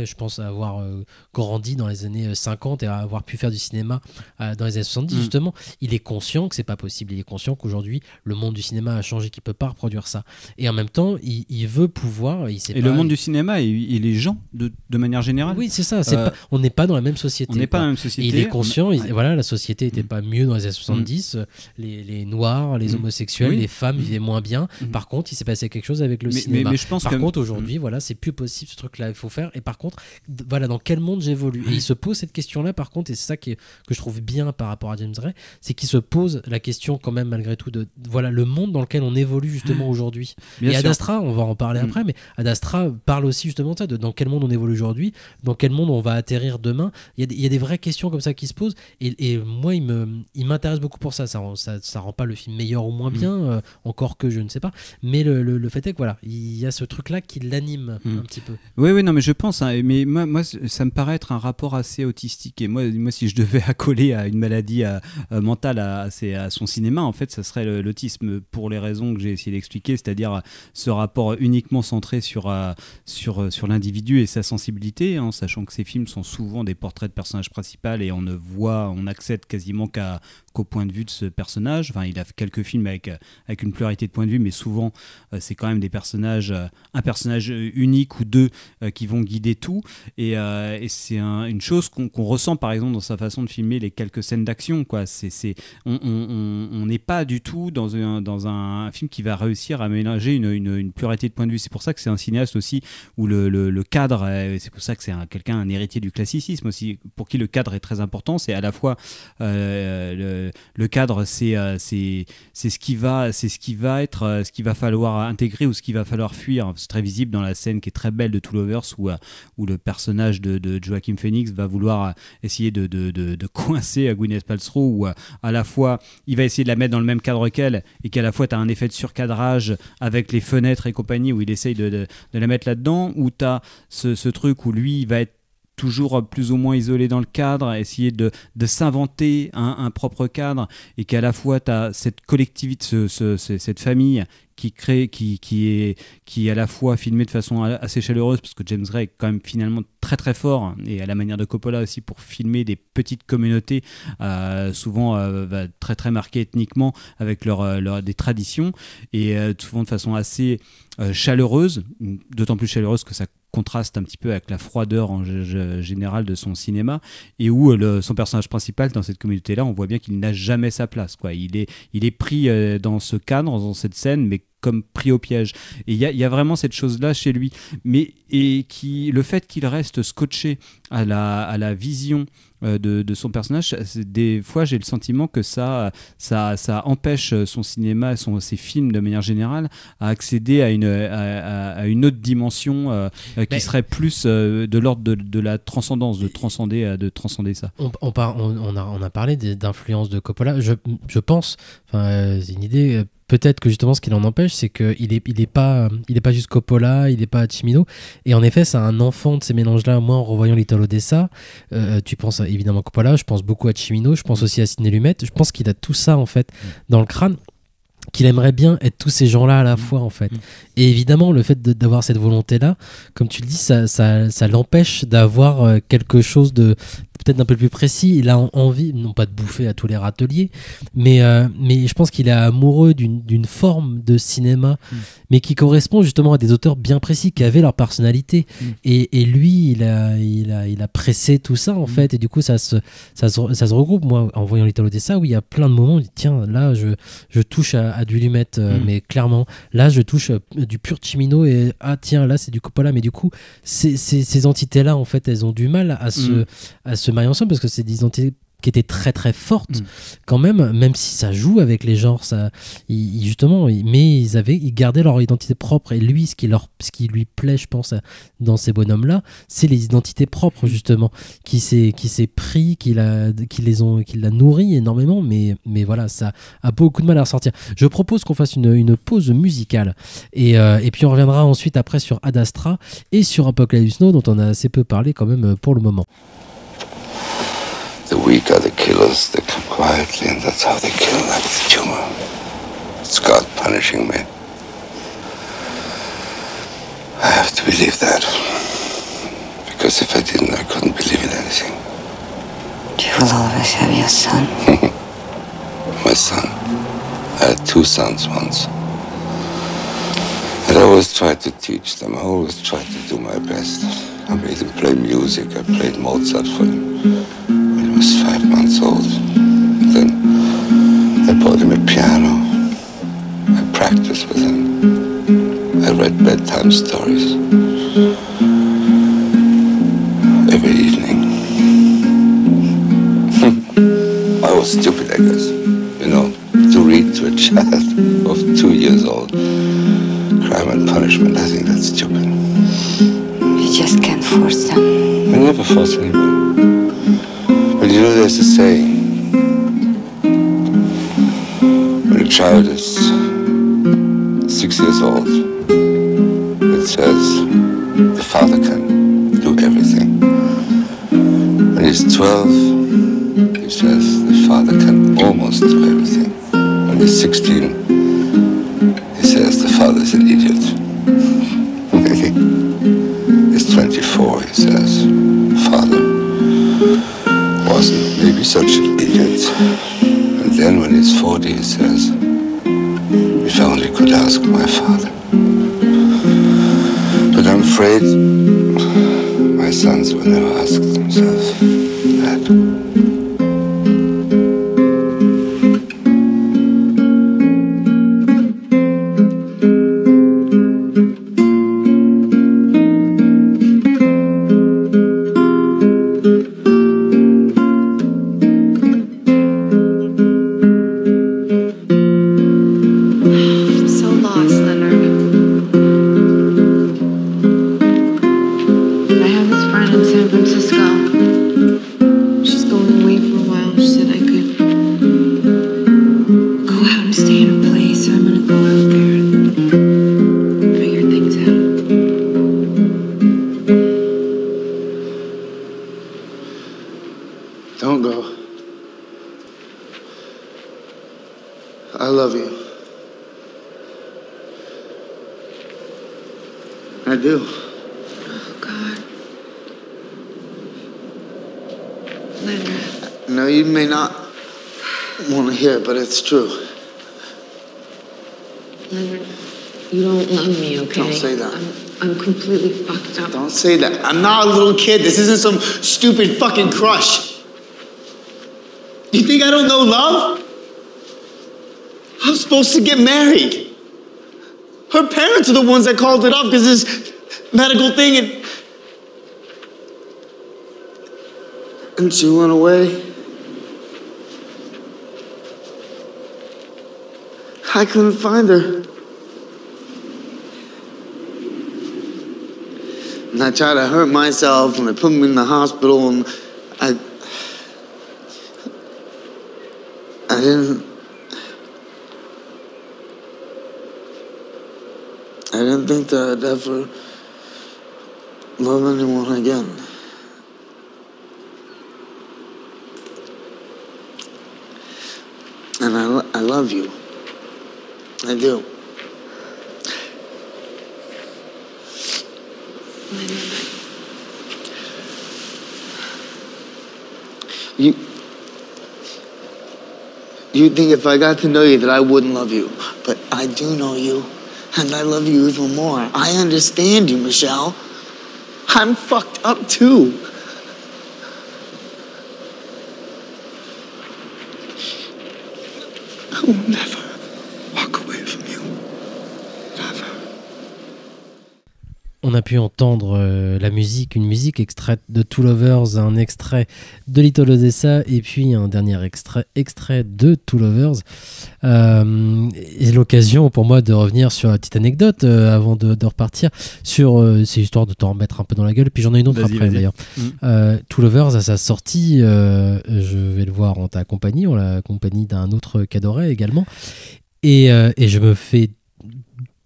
je pense, avoir grandi dans les années 50 et avoir pu faire du cinéma dans les années 70. Justement, il est conscient que c'est pas possible. Il est conscient qu'aujourd'hui, le monde du cinéma a changé, qu'il peut pas reproduire ça. Et en même temps, il veut pouvoir. Le monde du cinéma et les gens, de manière générale. Oui, c'est ça. On n'est pas dans la même société. On n'est pas dans la même société. Et il est conscient. Voilà, la société n'était pas mieux dans les années 70. Les Noirs, les homosexuels, les femmes vivaient moins bien. Par contre, il s'est passé quelque chose avec le cinéma. Mais je pense par contre, aujourd'hui, voilà, c'est plus possible, ce truc-là. Il faut faire. Et par contre, voilà, dans quel monde j'évolue. Et il se pose cette question-là, par contre, et c'est ça que je trouve bien par rapport à James Gray, c'est qu'il se pose la question quand même malgré tout de voilà le monde dans lequel on évolue justement aujourd'hui. Et Ad Astra, on va en parler après, mais Ad Astra parle aussi justement de ça, de dans quel monde on évolue aujourd'hui, dans quel monde on va atterrir demain. Il y a des vraies questions comme ça qui se posent, et moi il m'intéresse beaucoup pour ça. Ça rend pas le film meilleur ou moins bien, encore que je ne sais pas, mais le fait est que voilà, il y a ce truc là qui l'anime un petit peu. Oui, non, mais je pense, hein, mais moi ça me paraît être un rapport assez autistique, et moi si je devais accoler à une maladie mentale à son cinéma, en fait ça serait l'autisme, pour les raisons que j'ai essayé d'expliquer, c'est-à-dire ce rapport uniquement centré sur l'individu et sa sensibilité, hein, sachant que ces films sont souvent des portraits de personnages principaux, et on accède quasiment qu'au point de vue de ce personnage. Enfin, il a fait quelques films avec une pluralité de points de vue, mais souvent c'est quand même un personnage unique ou deux qui vont guider tout, et c'est une chose qu'on ressent par exemple dans sa façon de filmer les quelques scènes d'action, quoi. On n'est pas du tout dans un film qui va réussir à mélanger une pluralité de points de vue. C'est pour ça que c'est un cinéaste aussi où le cadre, c'est pour ça que c'est un héritier du classicisme aussi, pour qui le cadre est très important. C'est à la fois le cadre, c'est ce qui va falloir intégrer ou ce qu'il va falloir fuir. C'est très visible dans la scène qui est très belle de Two Lovers, où où le personnage de Joaquin Phoenix va vouloir essayer de coincer à Gwyneth Paltrow, où à la fois il va essayer de la mettre dans le même cadre qu'elle, et qu'à la fois tu as un effet de surcadrage avec les fenêtres et compagnie, où il essaye de la mettre là-dedans, où tu as ce truc où lui il va être toujours plus ou moins isolé dans le cadre, essayer de s'inventer un propre cadre, et qu'à la fois tu as cette collectivité, cette famille qui est à la fois filmée de façon assez chaleureuse, parce que James Gray est quand même finalement très très fort, et à la manière de Coppola aussi, pour filmer des petites communautés souvent très très marquées ethniquement, avec des traditions, et souvent de façon assez chaleureuse, d'autant plus chaleureuse que ça contraste un petit peu avec la froideur en général de son cinéma, et où son personnage principal dans cette communauté-là, on voit bien qu'il n'a jamais sa place, quoi. Il est pris dans ce cadre, dans cette scène, mais comme pris au piège. Et il y a vraiment cette chose-là chez lui. Le fait qu'il reste scotché à la vision de son personnage, des fois j'ai le sentiment que ça empêche son cinéma, ses films de manière générale, à accéder à une autre dimension qui serait plus de l'ordre de la transcendance, de transcender ça. On a parlé d'influence de Coppola. Je pense, c'est une idée. Peut-être que justement ce qui l'en empêche, c'est qu'il est pas juste Coppola, il est pas Cimino, et en effet c'est un enfant de ces mélanges-là. Moi, en revoyant Little Odessa, tu penses évidemment à Coppola, je pense beaucoup à Cimino, je pense aussi à Sidney Lumet. Je pense qu'il a tout ça en fait dans le crâne, qu'il aimerait bien être tous ces gens-là à la fois en fait. Et évidemment le fait d'avoir cette volonté-là, comme tu le dis, ça l'empêche d'avoir quelque chose de peut-être d'un peu plus précis. Il a envie, non pas de bouffer à tous les râteliers, mais je pense qu'il est amoureux d'une forme de cinéma, mais qui correspond justement à des auteurs bien précis, qui avaient leur personnalité. Et lui, il a pressé tout ça en fait, et du coup ça se regroupe. Moi, en voyant Little Odessa, où il y a plein de moments, je dis, tiens, là je touche à du Lumet, mais clairement, là je touche du pur Cimino, et tiens, là c'est du Coppola. Mais du coup, ces entités-là, en fait, elles ont du mal à se marier ensemble, parce que c'est des identités qui étaient très très fortes quand même si ça joue avec les genres, mais ils gardaient leur identité propre. Et lui, ce qui lui plaît, je pense, dans ces bonhommes là, c'est les identités propres justement, qui s'est pris, qui l'a nourri énormément, mais voilà, ça a beaucoup de mal à ressortir. Je propose qu'on fasse une pause musicale, et puis on reviendra ensuite après sur Ad Astra et sur Apocalypse Now, dont on a assez peu parlé quand même pour le moment. The weak are the killers. They come quietly, and that's how they kill, like the tumor. It's God punishing me. I have to believe that. Because if I didn't, I couldn't believe in anything. You will always have your son. My son. I had 2 sons once. And I always tried to teach them. I always tried to do my best. I made him play music. I played Mozart for him. He was 5 months old. Then I bought him a piano. I practiced with him. I read bedtime stories every evening. I was stupid, I guess. You know, to read to a child of 2 years old, Crime and Punishment, I think that's stupid. You just can't force them. I never force anybody. But you know, there's a saying, when a child is 6 years old, it says the father can do everything. When he's 12, it says the father can almost do everything. When he's 16, he says the father's an idiot. When he's 24, he says, father wasn't maybe such an idiot. And then when he's 40, he says, if I only could ask my father. But I'm afraid my sons will never ask themselves that. I do. Oh, God. Leonard. No, you may not want to hear it, but it's true. Leonard, you don't love me, okay? Don't say that. I'm completely fucked up. Don't say that. I'm not a little kid. This isn't some stupid fucking crush. You think I don't know love? I'm supposed to get married. Her parents are the ones that called it off because this medical thing and she went away. I couldn't find her. And I tried to hurt myself and they put me in the hospital and I didn't think that I'd ever love anyone again. And I love you. I do. You think if I got to know you that I wouldn't love you, but I do know you, and I love you even more. I understand you, Michelle. I'm fucked up too. I will never walk away from you. Never. On a pu entendre la musique, une musique extraite de Two Lovers, un extrait de Little Odessa et puis un dernier extrait de Two Lovers. Et l'occasion pour moi de revenir sur la petite anecdote avant de repartir sur ces histoires de t'en remettre un peu dans la gueule. Puis j'en ai une autre après d'ailleurs. Two Lovers à sa sortie, je vais le voir en ta compagnie, en la compagnie d'un autre Cadoret également. Et je me fais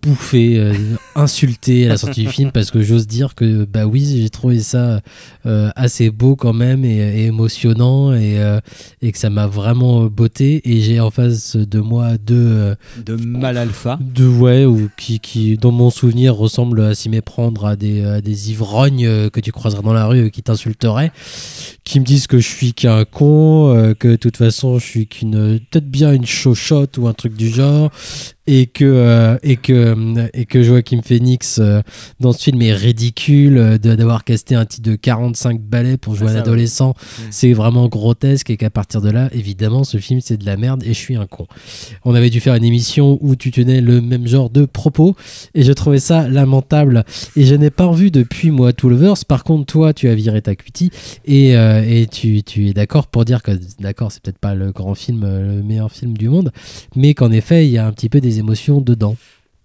bouffé, insulté à la sortie du film parce que j'ose dire que bah oui, j'ai trouvé ça assez beau quand même et émotionnant et que ça m'a vraiment botté. Et j'ai en face de moi de mâle alpha, ou qui dans mon souvenir ressemble à s'y méprendre à des ivrognes que tu croiserais dans la rue qui t'insulteraient, qui me disent que je suis qu'un con, que de toute façon je suis peut-être bien une chochotte ou un truc du genre. Et que Joaquin Phoenix dans ce film est ridicule d'avoir casté un type de 45 balais pour jouer un adolescent. C'est vraiment grotesque et qu'à partir de là, évidemment, ce film c'est de la merde et je suis un con. On avait dû faire une émission où tu tenais le même genre de propos et je trouvais ça lamentable et je n'ai pas revu depuis moi Two Lovers. Par contre, toi, tu as viré ta cutie et tu es d'accord pour dire que d'accord, c'est peut-être pas le grand film, le meilleur film du monde, mais qu'en effet, il y a un petit peu des émotions dedans.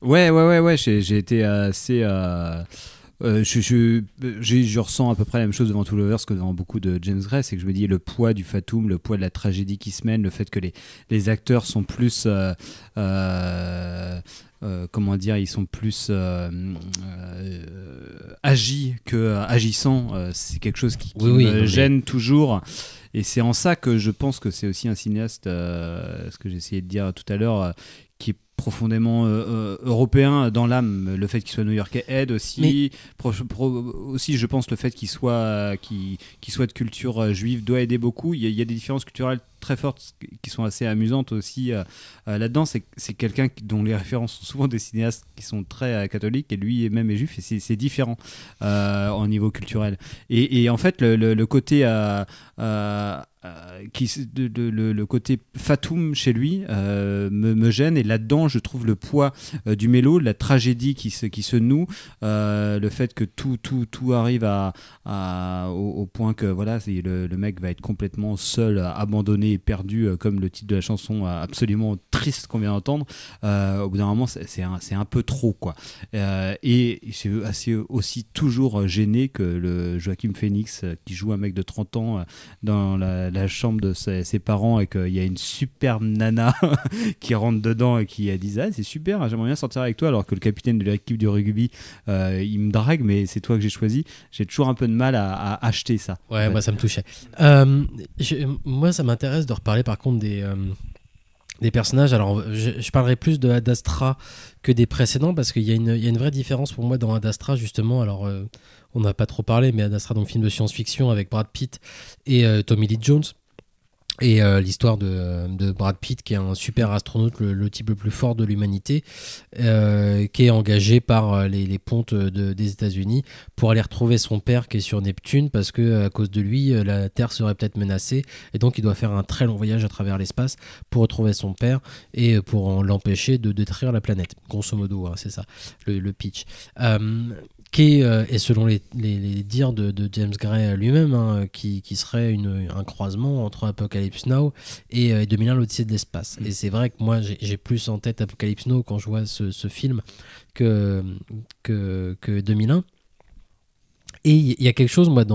Ouais, j'ai été assez... je ressens à peu près la même chose devant Two Lovers que devant beaucoup de James Gray, c'est que je me dis le poids du fatum, le poids de la tragédie qui se mène, le fait que les acteurs sont plus... comment dire, ils sont plus agis que agissants. C'est quelque chose qui me gêne toujours. Et c'est en ça que je pense que c'est aussi un cinéaste, ce que j'essayais de dire tout à l'heure, qui est profondément européen dans l'âme. Le fait qu'il soit new-yorkais aide aussi. Aussi, je pense, le fait qu'il soit de culture juive doit aider beaucoup. Il y a des différences culturelles très fortes qui sont assez amusantes aussi là-dedans. C'est quelqu'un dont les références sont souvent des cinéastes qui sont très catholiques et lui même est juif et c'est différent au niveau culturel. Et en fait, le côté... le côté fatum chez lui me gêne, et là-dedans je trouve le poids du mélo, la tragédie qui se noue, le fait que tout arrive au point que voilà, le mec va être complètement seul, abandonné et perdu, comme le titre de la chanson absolument triste qu'on vient d'entendre. Au bout d'un moment c'est un peu trop quoi, et je suis assez aussi toujours gêné que le Joaquin Phoenix qui joue un mec de 30 ans dans la chambre de ses parents et qu'il y a une superbe nana qui rentre dedans et qui a dit c'est super, j'aimerais bien sortir avec toi, alors que le capitaine de l'équipe du rugby il me drague mais c'est toi que j'ai choisi. J'ai toujours un peu de mal à acheter ça. Moi ça me touchait. Moi ça m'intéresse de reparler par contre des personnages. Alors, je parlerai plus de Ad Astra que des précédents parce qu'il y a une vraie différence pour moi dans Ad Astra, justement. Alors, on n'a pas trop parlé, mais Ad Astra, donc film de science-fiction avec Brad Pitt et Tommy Lee Jones. Et l'histoire de Brad Pitt, qui est un super astronaute, le type le plus fort de l'humanité, qui est engagé par les pontes des États-Unis pour aller retrouver son père qui est sur Neptune, parce que à cause de lui, la Terre serait peut-être menacée, et donc il doit faire un très long voyage à travers l'espace pour retrouver son père et pour l'empêcher de détruire la planète. Grosso modo, hein, c'est ça le pitch. Qui est, et selon les dires de James Gray lui-même, hein, qui serait un croisement entre Apocalypse Now et 2001 l'Odyssée de l'espace. Et c'est vrai que moi j'ai plus en tête Apocalypse Now quand je vois ce film que 2001. Et il y a quelque chose, moi,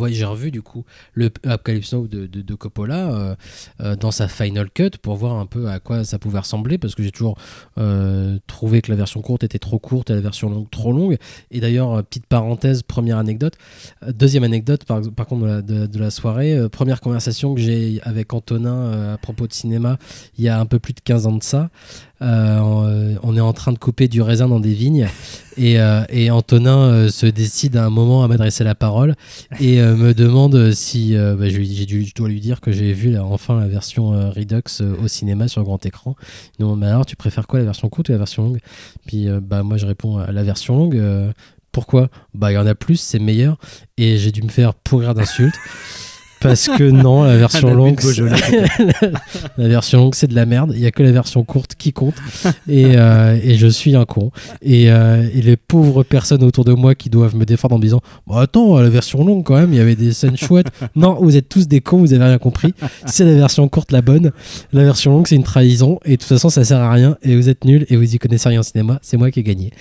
j'ai revu du coup le Apocalypse Now de Coppola dans sa Final Cut pour voir un peu à quoi ça pouvait ressembler, parce que j'ai toujours trouvé que la version courte était trop courte et la version longue trop longue. Et d'ailleurs, petite parenthèse, première anecdote. Deuxième anecdote, par contre, de la soirée, première conversation que j'ai avec Antonin à propos de cinéma il y a un peu plus de 15 ans de ça. On est en train de couper du raisin dans des vignes et Antonin se décide à un moment à m'adresser la parole et me demande si je dois lui dire que j'ai vu enfin la version Redux au cinéma sur grand écran. Il me demande, mais alors tu préfères quoi, la version courte ou la version longue? Puis moi je réponds à la version longue. Pourquoi? Il y en a plus, c'est meilleur. Et j'ai dû me faire pourrir d'insultes. Parce que non, la version longue, la version longue, c'est de la merde. Il n'y a que la version courte qui compte. Et je suis un con. Et les pauvres personnes autour de moi qui doivent me défendre en me disant, attends, la version longue quand même, il y avait des scènes chouettes. Non, vous êtes tous des cons, vous avez rien compris. C'est la version courte la bonne. La version longue, c'est une trahison. Et de toute façon, ça sert à rien. Et vous êtes nuls et vous y connaissez rien en cinéma. C'est moi qui ai gagné.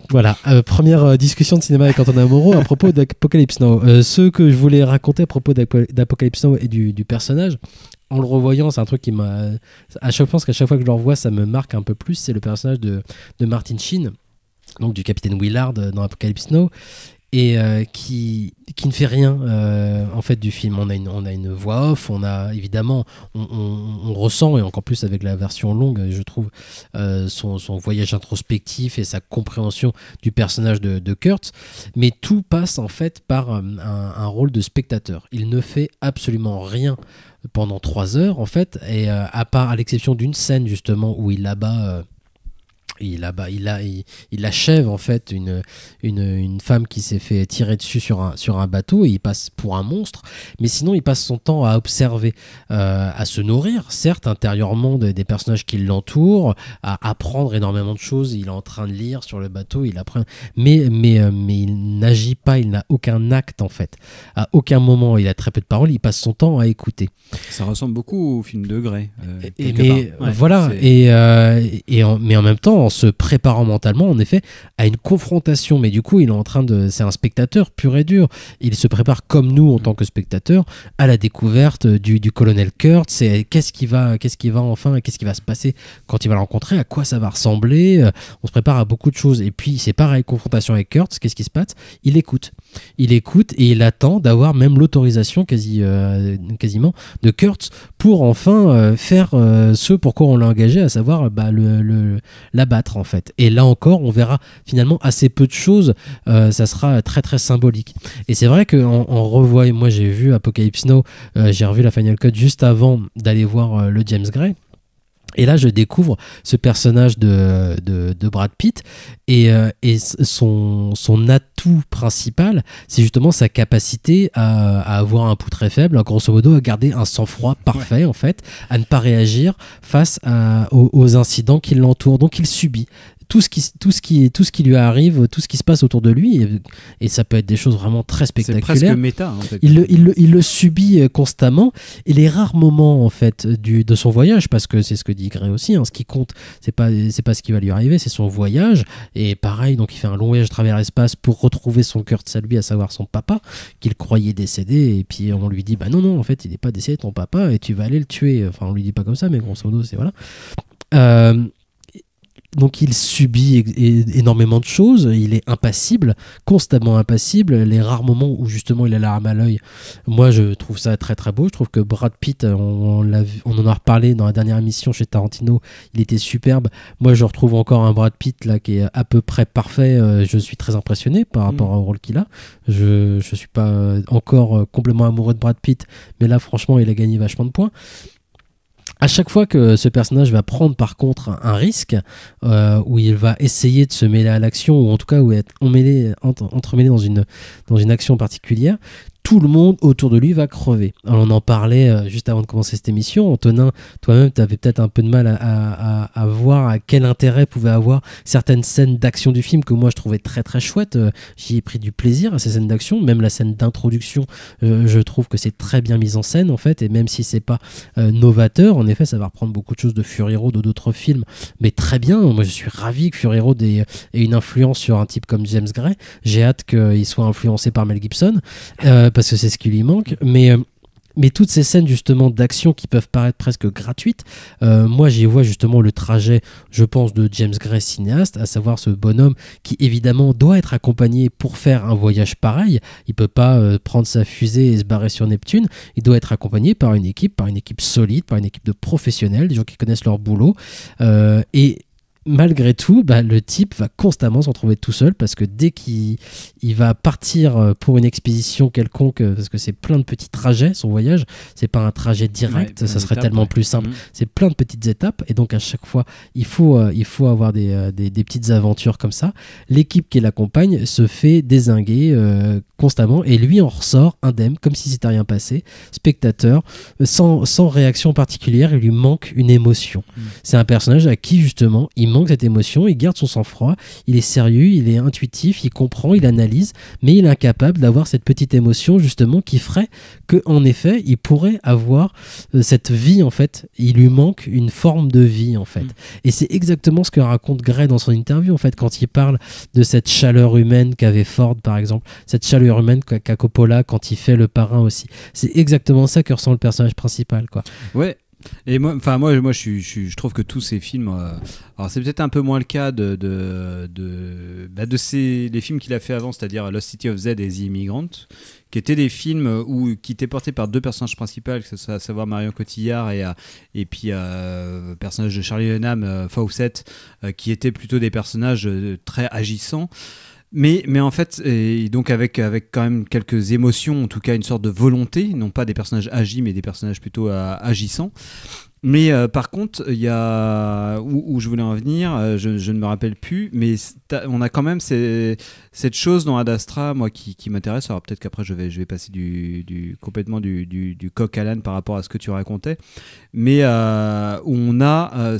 Voilà, première discussion de cinéma avec Antonin Moreau à propos d'Apocalypse Now. Ce que je voulais raconter à propos d'Apocalypse Now et du personnage, en le revoyant, c'est un truc qui m'a... Je pense qu'à chaque fois que je le revois, ça me marque un peu plus. C'est le personnage de Martin Sheen, donc du capitaine Willard dans Apocalypse Now, et qui ne fait rien en fait du film. On a une voix off, on a évidemment on ressent, et encore plus avec la version longue, je trouve, son voyage introspectif et sa compréhension du personnage de Kurtz, mais tout passe en fait par un rôle de spectateur. Il ne fait absolument rien pendant 3 heures en fait, et à l'exception d'une scène justement où il abat il achève en fait une femme qui s'est fait tirer dessus sur un bateau, et il passe pour un monstre, mais sinon il passe son temps à observer, à se nourrir certes intérieurement des personnages qui l'entourent, à apprendre énormément de choses. Il est en train de lire sur le bateau, il apprend, mais il n'agit pas, il n'a aucun acte en fait. À aucun moment il a très peu de paroles, il passe son temps à écouter. Ça ressemble beaucoup au film de Grey. Voilà, mais en même temps, en se préparant mentalement, en effet, à une confrontation. Mais du coup, il est en train c'est un spectateur pur et dur. Il se prépare comme nous en tant que spectateur à la découverte du colonel Kurtz. C'est qu'est-ce qui va se passer quand il va le rencontrer, à quoi ça va ressembler. On se prépare à beaucoup de choses. Et puis, c'est pareil, confrontation avec Kurtz. Qu'est-ce qui se passe? Il écoute et il attend d'avoir même l'autorisation quasiment de Kurtz pour enfin faire ce pourquoi on l'a engagé, à savoir l'abattre en fait. Et là encore, on verra finalement assez peu de choses. Ça sera très très symbolique. Et c'est vrai qu'en revoyant, moi j'ai vu Apocalypse Now, j'ai revu la Final Cut juste avant d'aller voir le James Gray. Et là, je découvre ce personnage de Brad Pitt, et son atout principal, c'est justement sa capacité à avoir un pouls très faible, grosso modo, à garder un sang-froid parfait, en fait, à ne pas réagir face aux incidents qui l'entourent. Donc, il subit tout ce qui lui arrive, tout ce qui se passe autour de lui, et ça peut être des choses vraiment très spectaculaires. C'est presque méta en fait. Il le subit constamment, et les rares moments en fait de son voyage, parce que c'est ce que dit Gray aussi, hein, ce qui compte c'est pas ce qui va lui arriver, c'est son voyage. Et pareil, donc il fait un long voyage à travers l'espace pour retrouver son Kurtz à lui, à savoir son papa qu'il croyait décédé, et puis on lui dit non en fait il n'est pas décédé ton papa, et tu vas aller le tuer. Enfin on lui dit pas comme ça, mais grosso modo c'est voilà. Donc il subit énormément de choses, il est impassible, constamment impassible. Les rares moments où justement il a la larme à l'œil, moi je trouve ça très très beau. Je trouve que Brad Pitt, on en a reparlé dans la dernière émission chez Tarantino, il était superbe. Moi je retrouve encore un Brad Pitt là qui est à peu près parfait. Je suis très impressionné par rapport au rôle qu'il a. Je suis pas encore complètement amoureux de Brad Pitt, mais là franchement il a gagné vachement de points. À chaque fois que ce personnage va prendre par contre un risque, où il va essayer de se mêler à l'action, ou en tout cas où être entremêlé dans une action particulière, tout le monde autour de lui va crever. Alors, on en parlait juste avant de commencer cette émission. Antonin, toi-même, tu avais peut-être un peu de mal à voir à quel intérêt pouvaient avoir certaines scènes d'action du film que moi je trouvais très très chouettes. J'y ai pris du plaisir à ces scènes d'action, même la scène d'introduction, je trouve que c'est très bien mis en scène en fait, et même si c'est pas novateur, en effet, ça va reprendre beaucoup de choses de Fury Road ou d'autres films, mais très bien. Moi, je suis ravi que Fury Road ait une influence sur un type comme James Gray. J'ai hâte qu'il soit influencé par Mel Gibson. Parce que c'est ce qui lui manque, mais toutes ces scènes justement d'action qui peuvent paraître presque gratuites, moi j'y vois justement le trajet, je pense, de James Gray cinéaste, à savoir ce bonhomme qui évidemment doit être accompagné pour faire un voyage pareil. Il peut pas prendre sa fusée et se barrer sur Neptune, il doit être accompagné par une équipe solide, par une équipe de professionnels, des gens qui connaissent leur boulot, et malgré tout, le type va constamment se retrouver tout seul, parce que dès qu'il va partir pour une expédition quelconque, parce que c'est plein de petits trajets, son voyage, c'est pas un trajet direct, ça serait tellement plus simple. C'est plein de petites étapes, et donc à chaque fois, il faut avoir des petites aventures comme ça. L'équipe qui l'accompagne se fait dézinguer constamment, et lui en ressort indemne, comme si c'était rien passé, spectateur, sans réaction particulière. Il lui manque une émotion. C'est un personnage à qui justement il manque cette émotion, il garde son sang-froid, il est sérieux, il est intuitif, il comprend, il analyse, mais il est incapable d'avoir cette petite émotion justement qui ferait que, en effet, il pourrait avoir cette vie en fait. Il lui manque une forme de vie en fait. Et c'est exactement ce que raconte Gray dans son interview en fait, quand il parle de cette chaleur humaine qu'avait Ford par exemple, cette chaleur humaine qu'a Coppola quand il fait Le Parrain aussi. C'est exactement ça que ressent le personnage principal, quoi. Ouais. Et moi, je trouve que tous ces films, alors c'est peut-être un peu moins le cas de les films qu'il a fait avant, c'est-à-dire Lost City of Z et The Immigrant, qui étaient des films qui étaient portés par deux personnages principaux, à savoir Marion Cotillard et puis le personnage de Charlie Hunnam, Fawcett, qui étaient plutôt des personnages très agissants. Mais en fait, et donc avec quand même quelques émotions, en tout cas une sorte de volonté, non pas des personnages agis, mais des personnages plutôt agissants. Mais par contre, il y a où je voulais en venir, je ne me rappelle plus, mais on a quand même cette chose dans Ad Astra, moi qui m'intéresse. Alors peut-être qu'après je vais passer complètement du coq à l'âne par rapport à ce que tu racontais, mais où on a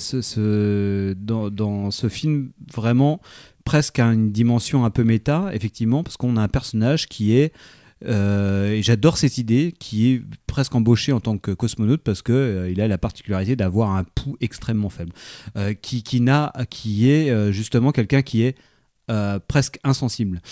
dans ce film vraiment presque à une dimension un peu méta, effectivement, parce qu'on a un personnage qui est, et j'adore cette idée, qui est presque embauché en tant que cosmonaute parce que il a la particularité d'avoir un pouls extrêmement faible, qui est justement quelqu'un qui est presque insensible,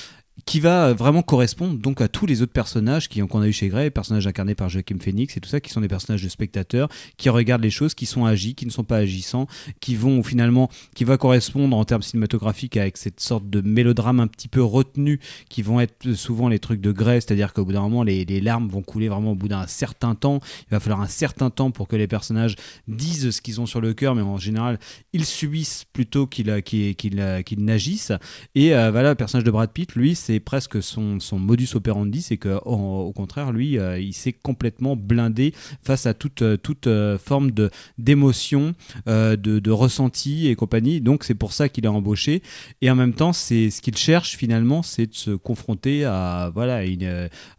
qui va vraiment correspondre donc à tous les autres personnages qu'on a eu chez Gray, personnages incarnés par Joaquin Phoenix et tout ça, qui sont des personnages de spectateurs, qui regardent les choses, qui sont agis, qui ne sont pas agissants, qui va correspondre en termes cinématographiques avec cette sorte de mélodrame un petit peu retenu, qui vont être souvent les trucs de Gray, c'est-à-dire qu'au bout d'un moment, les larmes vont couler vraiment au bout d'un certain temps. Il va falloir un certain temps pour que les personnages disent ce qu'ils ont sur le cœur, mais en général, ils subissent plutôt qu'ils n'agissent. Et voilà, le personnage de Brad Pitt, lui, c'est presque son modus operandi, c'est qu'au contraire, lui, il s'est complètement blindé face à toute forme d'émotion, de ressenti et compagnie. Donc c'est pour ça qu'il est embauché. Et en même temps, c'est ce qu'il cherche finalement, c'est de se confronter à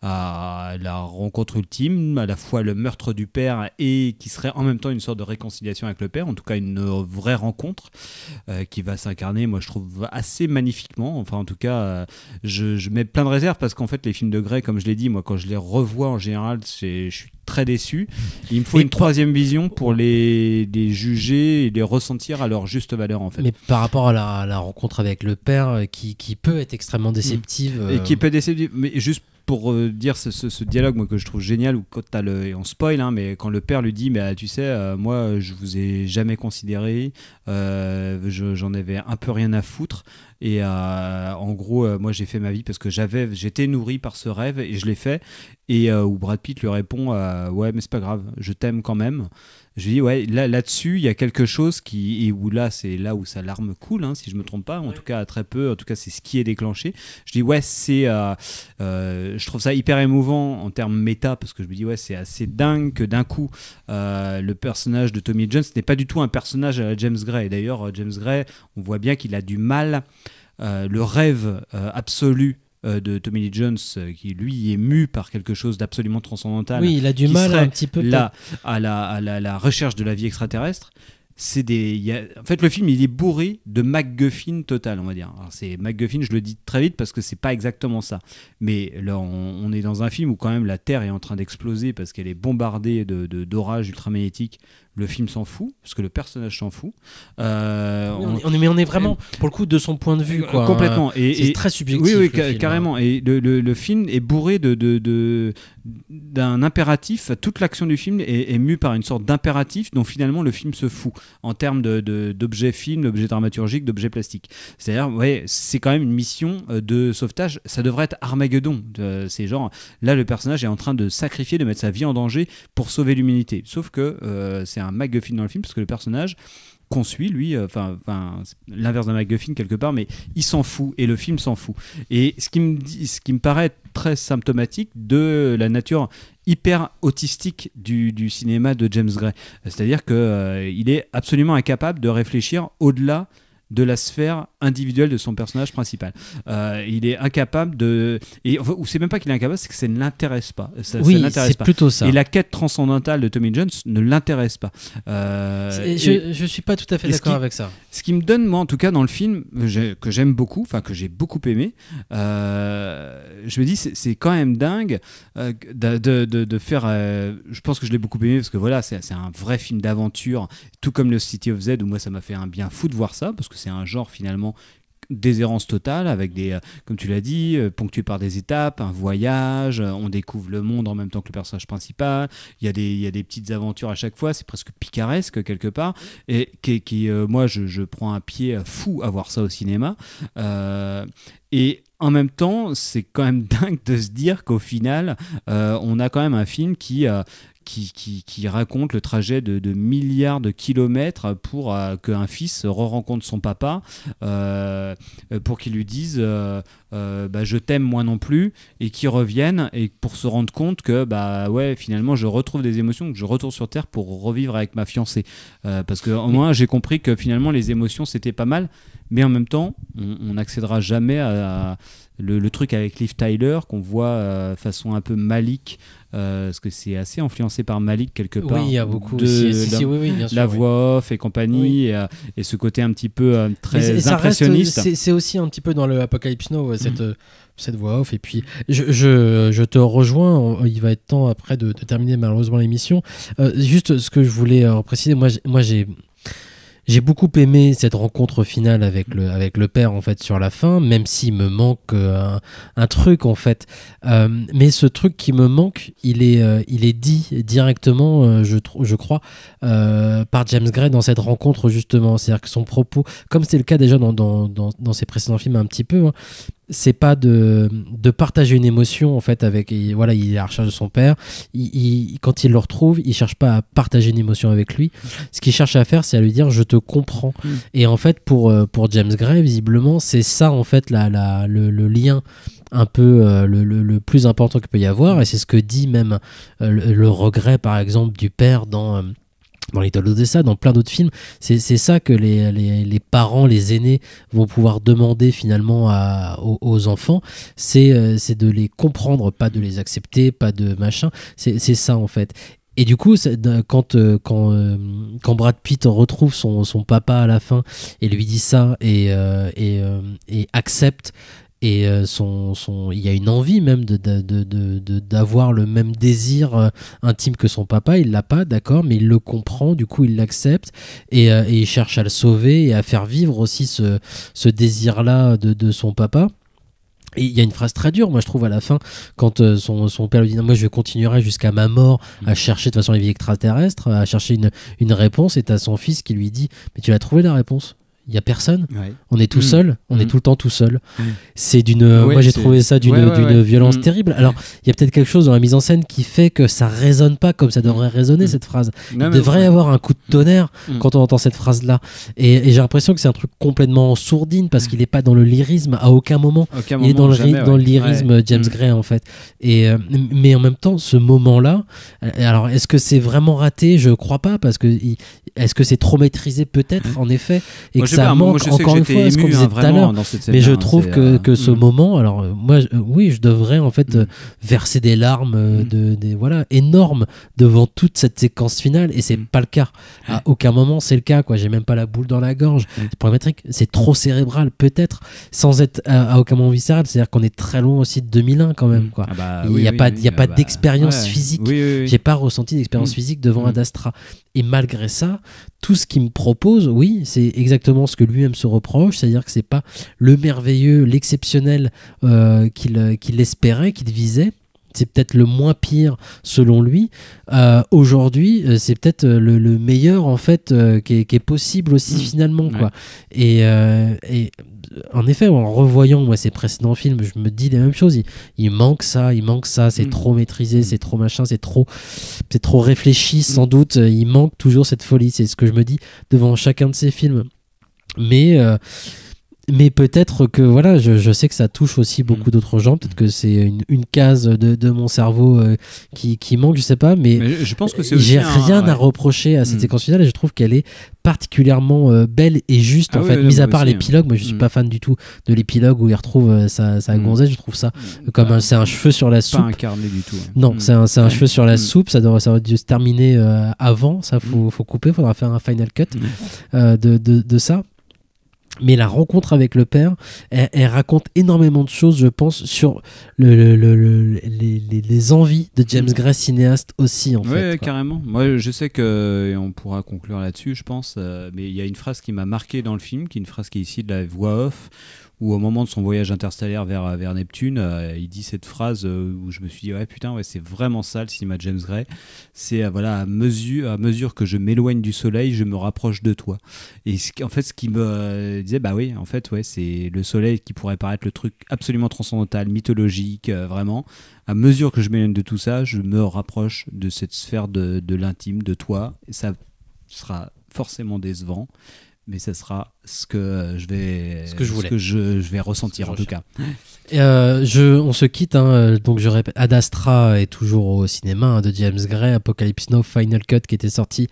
la rencontre ultime, à la fois le meurtre du père et qui serait en même temps une sorte de réconciliation avec le père, en tout cas une vraie rencontre qui va s'incarner, moi je trouve assez magnifiquement. Enfin en tout cas, je mets plein de réserves parce qu'en fait les films de Gray, comme je l'ai dit, moi quand je les revois en général, je suis très déçu. Il me faut une troisième vision pour les juger et les ressentir à leur juste valeur en fait. Mais par rapport à la rencontre avec le père qui peut être extrêmement déceptive. Et qui peut être déceptive, mais juste pour dire ce dialogue moi, que je trouve génial, où quand et on spoil, hein, mais quand le père lui dit mais tu sais, moi je vous ai jamais considéré, j'en avais un peu rien à foutre, et en gros moi j'ai fait ma vie parce que j'étais nourri par ce rêve et je l'ai fait, et où Brad Pitt lui répond ouais mais c'est pas grave, je t'aime quand même. Je dis ouais, là-dessus il y a quelque chose où là c'est là où sa larme coule, hein, si je me trompe pas, en tout cas très peu, en tout cas c'est ce qui est déclenché. Je dis ouais, c'est je trouve ça hyper émouvant en termes méta, parce que je me dis ouais, c'est assez dingue que d'un coup le personnage de Tommy Jones n'est pas du tout un personnage à la James Gray. D'ailleurs James Gray, on voit bien qu'il a du mal, le rêve absolu de Tommy Lee Jones, qui lui est mu par quelque chose d'absolument transcendantal. Oui, il a du mal un petit peu là à la recherche de la vie extraterrestre. En fait, le film il est bourré de MacGuffin total, on va dire. Alors, c'est MacGuffin, je le dis très vite parce que c'est pas exactement ça. Mais là, on est dans un film où quand même la Terre est en train d'exploser parce qu'elle est bombardée d'orages ultramagnétiques. Le film s'en fout, parce que le personnage s'en fout. Mais on est vraiment, pour le coup, de son point de vue, quoi. Complètement. C'est très subjectif. Oui, film, carrément. Hein. Et le film est bourré d'un impératif. Toute l'action du film est mue par une sorte d'impératif dont finalement le film se fout en termes d'objets film, d'objets dramaturgiques, d'objets plastiques. C'est-à-dire, ouais, c'est quand même une mission de sauvetage. Ça devrait être Armageddon. C'est genre, là, le personnage est en train de sacrifier, de mettre sa vie en danger pour sauver l'humanité. Sauf que c'est un MacGuffin dans le film, parce que le personnage qu'on suit, lui, l'inverse d'un MacGuffin quelque part, mais il s'en fout, et le film s'en fout. Et ce qui me paraît très symptomatique de la nature hyper autistique du cinéma de James Gray. C'est-à-dire qu'il est absolument incapable de réfléchir au-delà de la sphère individuelle de son personnage principal. Il est incapable ou c'est même pas qu'il est incapable, c'est que ça ne l'intéresse pas. Ça c'est pas. Plutôt ça. Et la quête transcendantale de Tommy Jones ne l'intéresse pas. Je suis pas tout à fait d'accord avec ça. Ce qui me donne, moi en tout cas dans le film, que j'aime beaucoup, enfin que j'ai beaucoup aimé, je me dis c'est quand même dingue de faire... je pense que je l'ai beaucoup aimé parce que voilà, c'est un vrai film d'aventure, tout comme le City of Z, où moi ça m'a fait un bien fou de voir ça, parce que c'est un genre finalement déshérence totale, avec des, comme tu l'as dit, ponctué par des étapes, un voyage, on découvre le monde en même temps que le personnage principal, il y a des petites aventures à chaque fois, c'est presque picaresque quelque part, et moi je prends un pied fou à voir ça au cinéma, et en même temps c'est quand même dingue de se dire qu'au final on a quand même un film qui raconte le trajet de milliards de kilomètres pour qu'un fils re-rencontre son papa, pour qu'il lui dise je t'aime moi non plus, et qu'il revienne, et pour se rendre compte que ouais, finalement je retrouve des émotions, que je retourne sur Terre pour revivre avec ma fiancée, parce que au moins j'ai compris que finalement les émotions c'était pas mal, mais en même temps on n'accédera jamais à le truc avec Liv Tyler qu'on voit façon un peu Malik, parce que c'est assez influencé par Malik quelque part. Oui, il y a beaucoup oui, bien sûr, la voix off et compagnie, oui. et ce côté un petit peu très impressionniste. C'est aussi un petit peu dans le Apocalypse Now, cette voix off. Et puis je te rejoins, il va être temps après de terminer malheureusement l'émission. Juste ce que je voulais préciser, moi j'ai beaucoup aimé cette rencontre finale avec le père en fait sur la fin, même s'il me manque un truc en fait. Mais ce truc qui me manque, il est dit directement, je crois, par James Gray dans cette rencontre justement. C'est-à-dire que son propos, comme c'est le cas déjà dans ses précédents films un petit peu, hein, c'est pas de partager une émotion en fait avec, voilà, il est à la recherche de son père, quand il le retrouve, il cherche pas à partager une émotion avec lui, ce qu'il cherche à faire c'est à lui dire je te comprends. Et en fait pour James Gray visiblement c'est ça en fait le lien un peu le plus important qu'il peut y avoir, et c'est ce que dit même le regret par exemple du père dans Little Odessa, dans plein d'autres films. C'est ça que les parents, les aînés vont pouvoir demander finalement aux enfants, c'est de les comprendre, pas de les accepter, pas de machin, c'est ça en fait. Et du coup, quand Brad Pitt retrouve son papa à la fin et lui dit ça et accepte, et il y a une envie même d'avoir le même désir intime que son papa, il l'a pas, d'accord, mais il le comprend, du coup il l'accepte, et il cherche à le sauver et à faire vivre aussi ce désir là de son papa. Et il y a une phrase très dure, moi je trouve, à la fin, quand son père lui dit non, moi je continuerai jusqu'à ma mort à chercher de toute façon les vies extraterrestres, à chercher une réponse, et t'as son fils qui lui dit mais tu l'as trouvé la réponse? Il y a personne, on est tout seul, on est tout le temps tout seul. C'est moi j'ai trouvé ça d'une violence terrible. Alors il y a peut-être quelque chose dans la mise en scène qui fait que ça résonne pas comme ça devrait résonner cette phrase. Il devrait y avoir un coup de tonnerre quand on entend cette phrase là, et j'ai l'impression que c'est un truc complètement sourdine parce qu'il est pas dans le lyrisme à aucun moment. Il est dans le lyrisme James Gray en fait. Et mais en même temps ce moment là, alors est-ce que c'est vraiment raté? Je crois pas, parce que est-ce que c'est trop maîtrisé? Peut-être en effet, et que ça manque encore une fois à ce qu'on disait tout à l'heure. Mais je trouve que ce moment, alors moi oui, je devrais en fait verser des larmes voilà, énormes devant toute cette séquence finale, et c'est pas le cas. À aucun moment c'est le cas, quoi. J'ai même pas la boule dans la gorge. C'est problématique, c'est trop cérébral peut-être, sans être à aucun moment viscéral. C'est-à-dire qu'on est très loin aussi de 2001 quand même, quoi. Il y a pas d'expérience physique. J'ai pas ressenti d'expérience physique devant Ad Astra. Et malgré ça, tout ce qu'il me propose, oui, c'est exactement ce que lui-même se reproche, c'est-à-dire que c'est pas le merveilleux, l'exceptionnel qu'il espérait, qu'il visait. C'est peut-être le moins pire selon lui. Aujourd'hui, c'est peut-être le meilleur en fait qui est possible aussi finalement, quoi. Et en effet, en revoyant moi ces précédents films, je me dis les mêmes choses. Il manque ça, c'est trop maîtrisé, c'est trop machin, c'est trop réfléchi sans doute. Il manque toujours cette folie. C'est ce que je me dis devant chacun de ces films. Mais peut-être que voilà, je sais que ça touche aussi beaucoup d'autres gens. Peut-être que c'est une case de mon cerveau qui manque, je sais pas. Mais je pense que c'est aussi j'ai rien à reprocher à cette séquence finale, et je trouve qu'elle est particulièrement belle et juste, en fait, mis à part l'épilogue. Moi je suis pas fan du tout de l'épilogue où il retrouve sa gonzesse. Je trouve ça comme c'est un cheveu sur la soupe, pas incarné du tout. Non, c'est un cheveu sur la soupe. Ça aurait dû se terminer avant. Ça faut couper, faudra faire un final cut de ça. Mais la rencontre avec le père, elle raconte énormément de choses, je pense, sur les envies de James Gray cinéaste aussi, en fait. Oui, carrément. Moi, je sais que, et on pourra conclure là-dessus, je pense, mais il y a une phrase qui m'a marqué dans le film, qui est une phrase qui est ici de la voix off, où au moment de son voyage interstellaire vers Neptune, il dit cette phrase où je me suis dit c'est vraiment ça le cinéma de James Gray. C'est voilà, à mesure que je m'éloigne du soleil, je me rapproche de toi. Et en fait, ce qui me disait c'est le soleil qui pourrait paraître le truc absolument transcendantal, mythologique, vraiment. À mesure que je m'éloigne de tout ça, je me rapproche de cette sphère de l'intime, de toi. Et ça sera forcément décevant, mais ça sera ce que je vais ressentir en tout cas. On se quitte, donc je répète, Ad Astra est toujours au cinéma, de James Gray. Apocalypse Now Final Cut, qui était sorti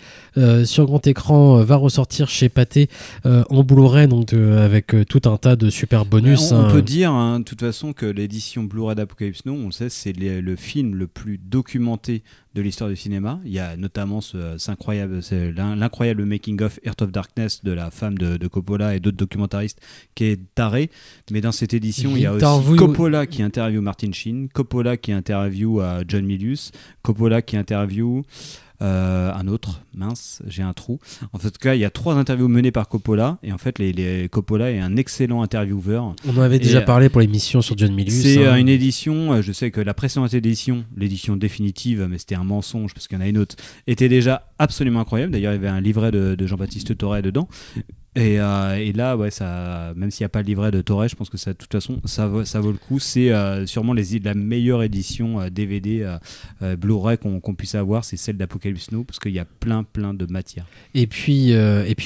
sur grand écran, va ressortir chez Pathé en Blu-ray, donc avec tout un tas de super bonus. On peut dire de toute façon que l'édition Blu-ray d'Apocalypse Now, on le sait, c'est le film le plus documenté de l'histoire du cinéma. Il y a notamment l'incroyable making of Heart of Darkness de la femme de Coppola et d'autres documentaristes qui est taré. Mais dans cette édition, il y a aussi Coppola qui interviewe Martin Sheen, Coppola qui interviewe John Milius, Coppola qui interviewe un autre, j'ai un trou. En tout cas, il y a 3 interviews menées par Coppola, et en fait, Coppola est un excellent intervieweur. On en avait déjà parlé pour l'émission sur John Milius. C'est une édition, je sais que la précédente édition, l'édition définitive, mais c'était un mensonge parce qu'il y en a une autre, était déjà absolument incroyable. D'ailleurs, il y avait un livret de Jean-Baptiste Torret dedans. Et là, ça, même s'il n'y a pas le livret de Torres, je pense que ça, de toute façon, ça vaut le coup. C'est sûrement la meilleure édition DVD Blu-ray qu'on puisse avoir, c'est celle d'Apocalypse Now, parce qu'il y a plein de matières. Et puis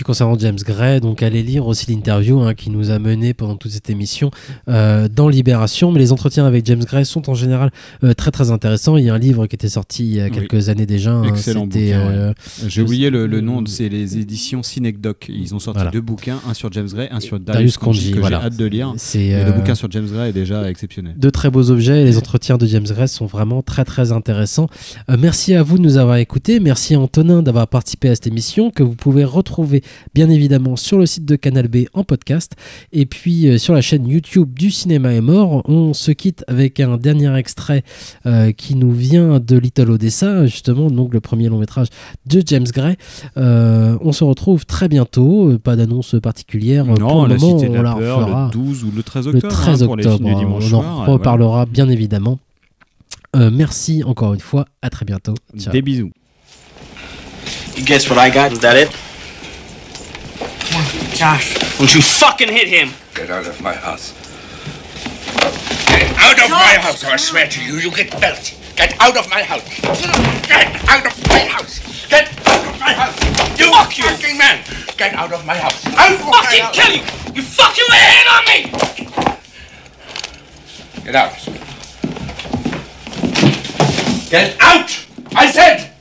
concernant James Gray, donc allez lire aussi l'interview qui nous a mené pendant toute cette émission dans Libération. Mais les entretiens avec James Gray sont en général très très intéressants. Il y a un livre qui était sorti il y a quelques années déjà. Excellent bouquin. J'ai oublié le nom, c'est les éditions Synecdoche. Ils ont sorti 2 bouquins, un sur James Gray, un sur Darius Khondji, que j'ai hâte de lire. Le bouquin sur James Gray est déjà exceptionnel. De très beaux objets, et les entretiens de James Gray sont vraiment très très intéressants. Merci à vous de nous avoir écoutés. Merci à Antonin d'avoir participé à cette émission, que vous pouvez retrouver bien évidemment sur le site de Canal B en podcast, et puis sur la chaîne YouTube du Cinéma est mort. On se quitte avec un dernier extrait qui nous vient de Little Odessa, justement, donc le premier long métrage de James Gray. On se retrouve très bientôt, pas d'annonce particulière. Non, pour le la moment, Cité de on la la Peur, refera le 12 ou le 13 le octobre. 13 pour les films octobre. du dimanche On soir. en reparlera bien évidemment. Merci encore une fois. À très bientôt. Ciao. Des bisous. You guess what I got? Is that it? Josh, don't you fucking hit him! Get out of my house. Get out of my house, or I swear to you, you get belt. Get out of my house. Get out of my house. Get out of my house. You fucking man. Get out of my house. I'll Fucking kill you! You fucking lay a hand on me! Get out. Get out! I said!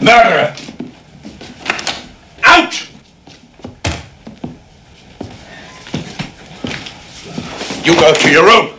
Murderer! Out! You go to your room.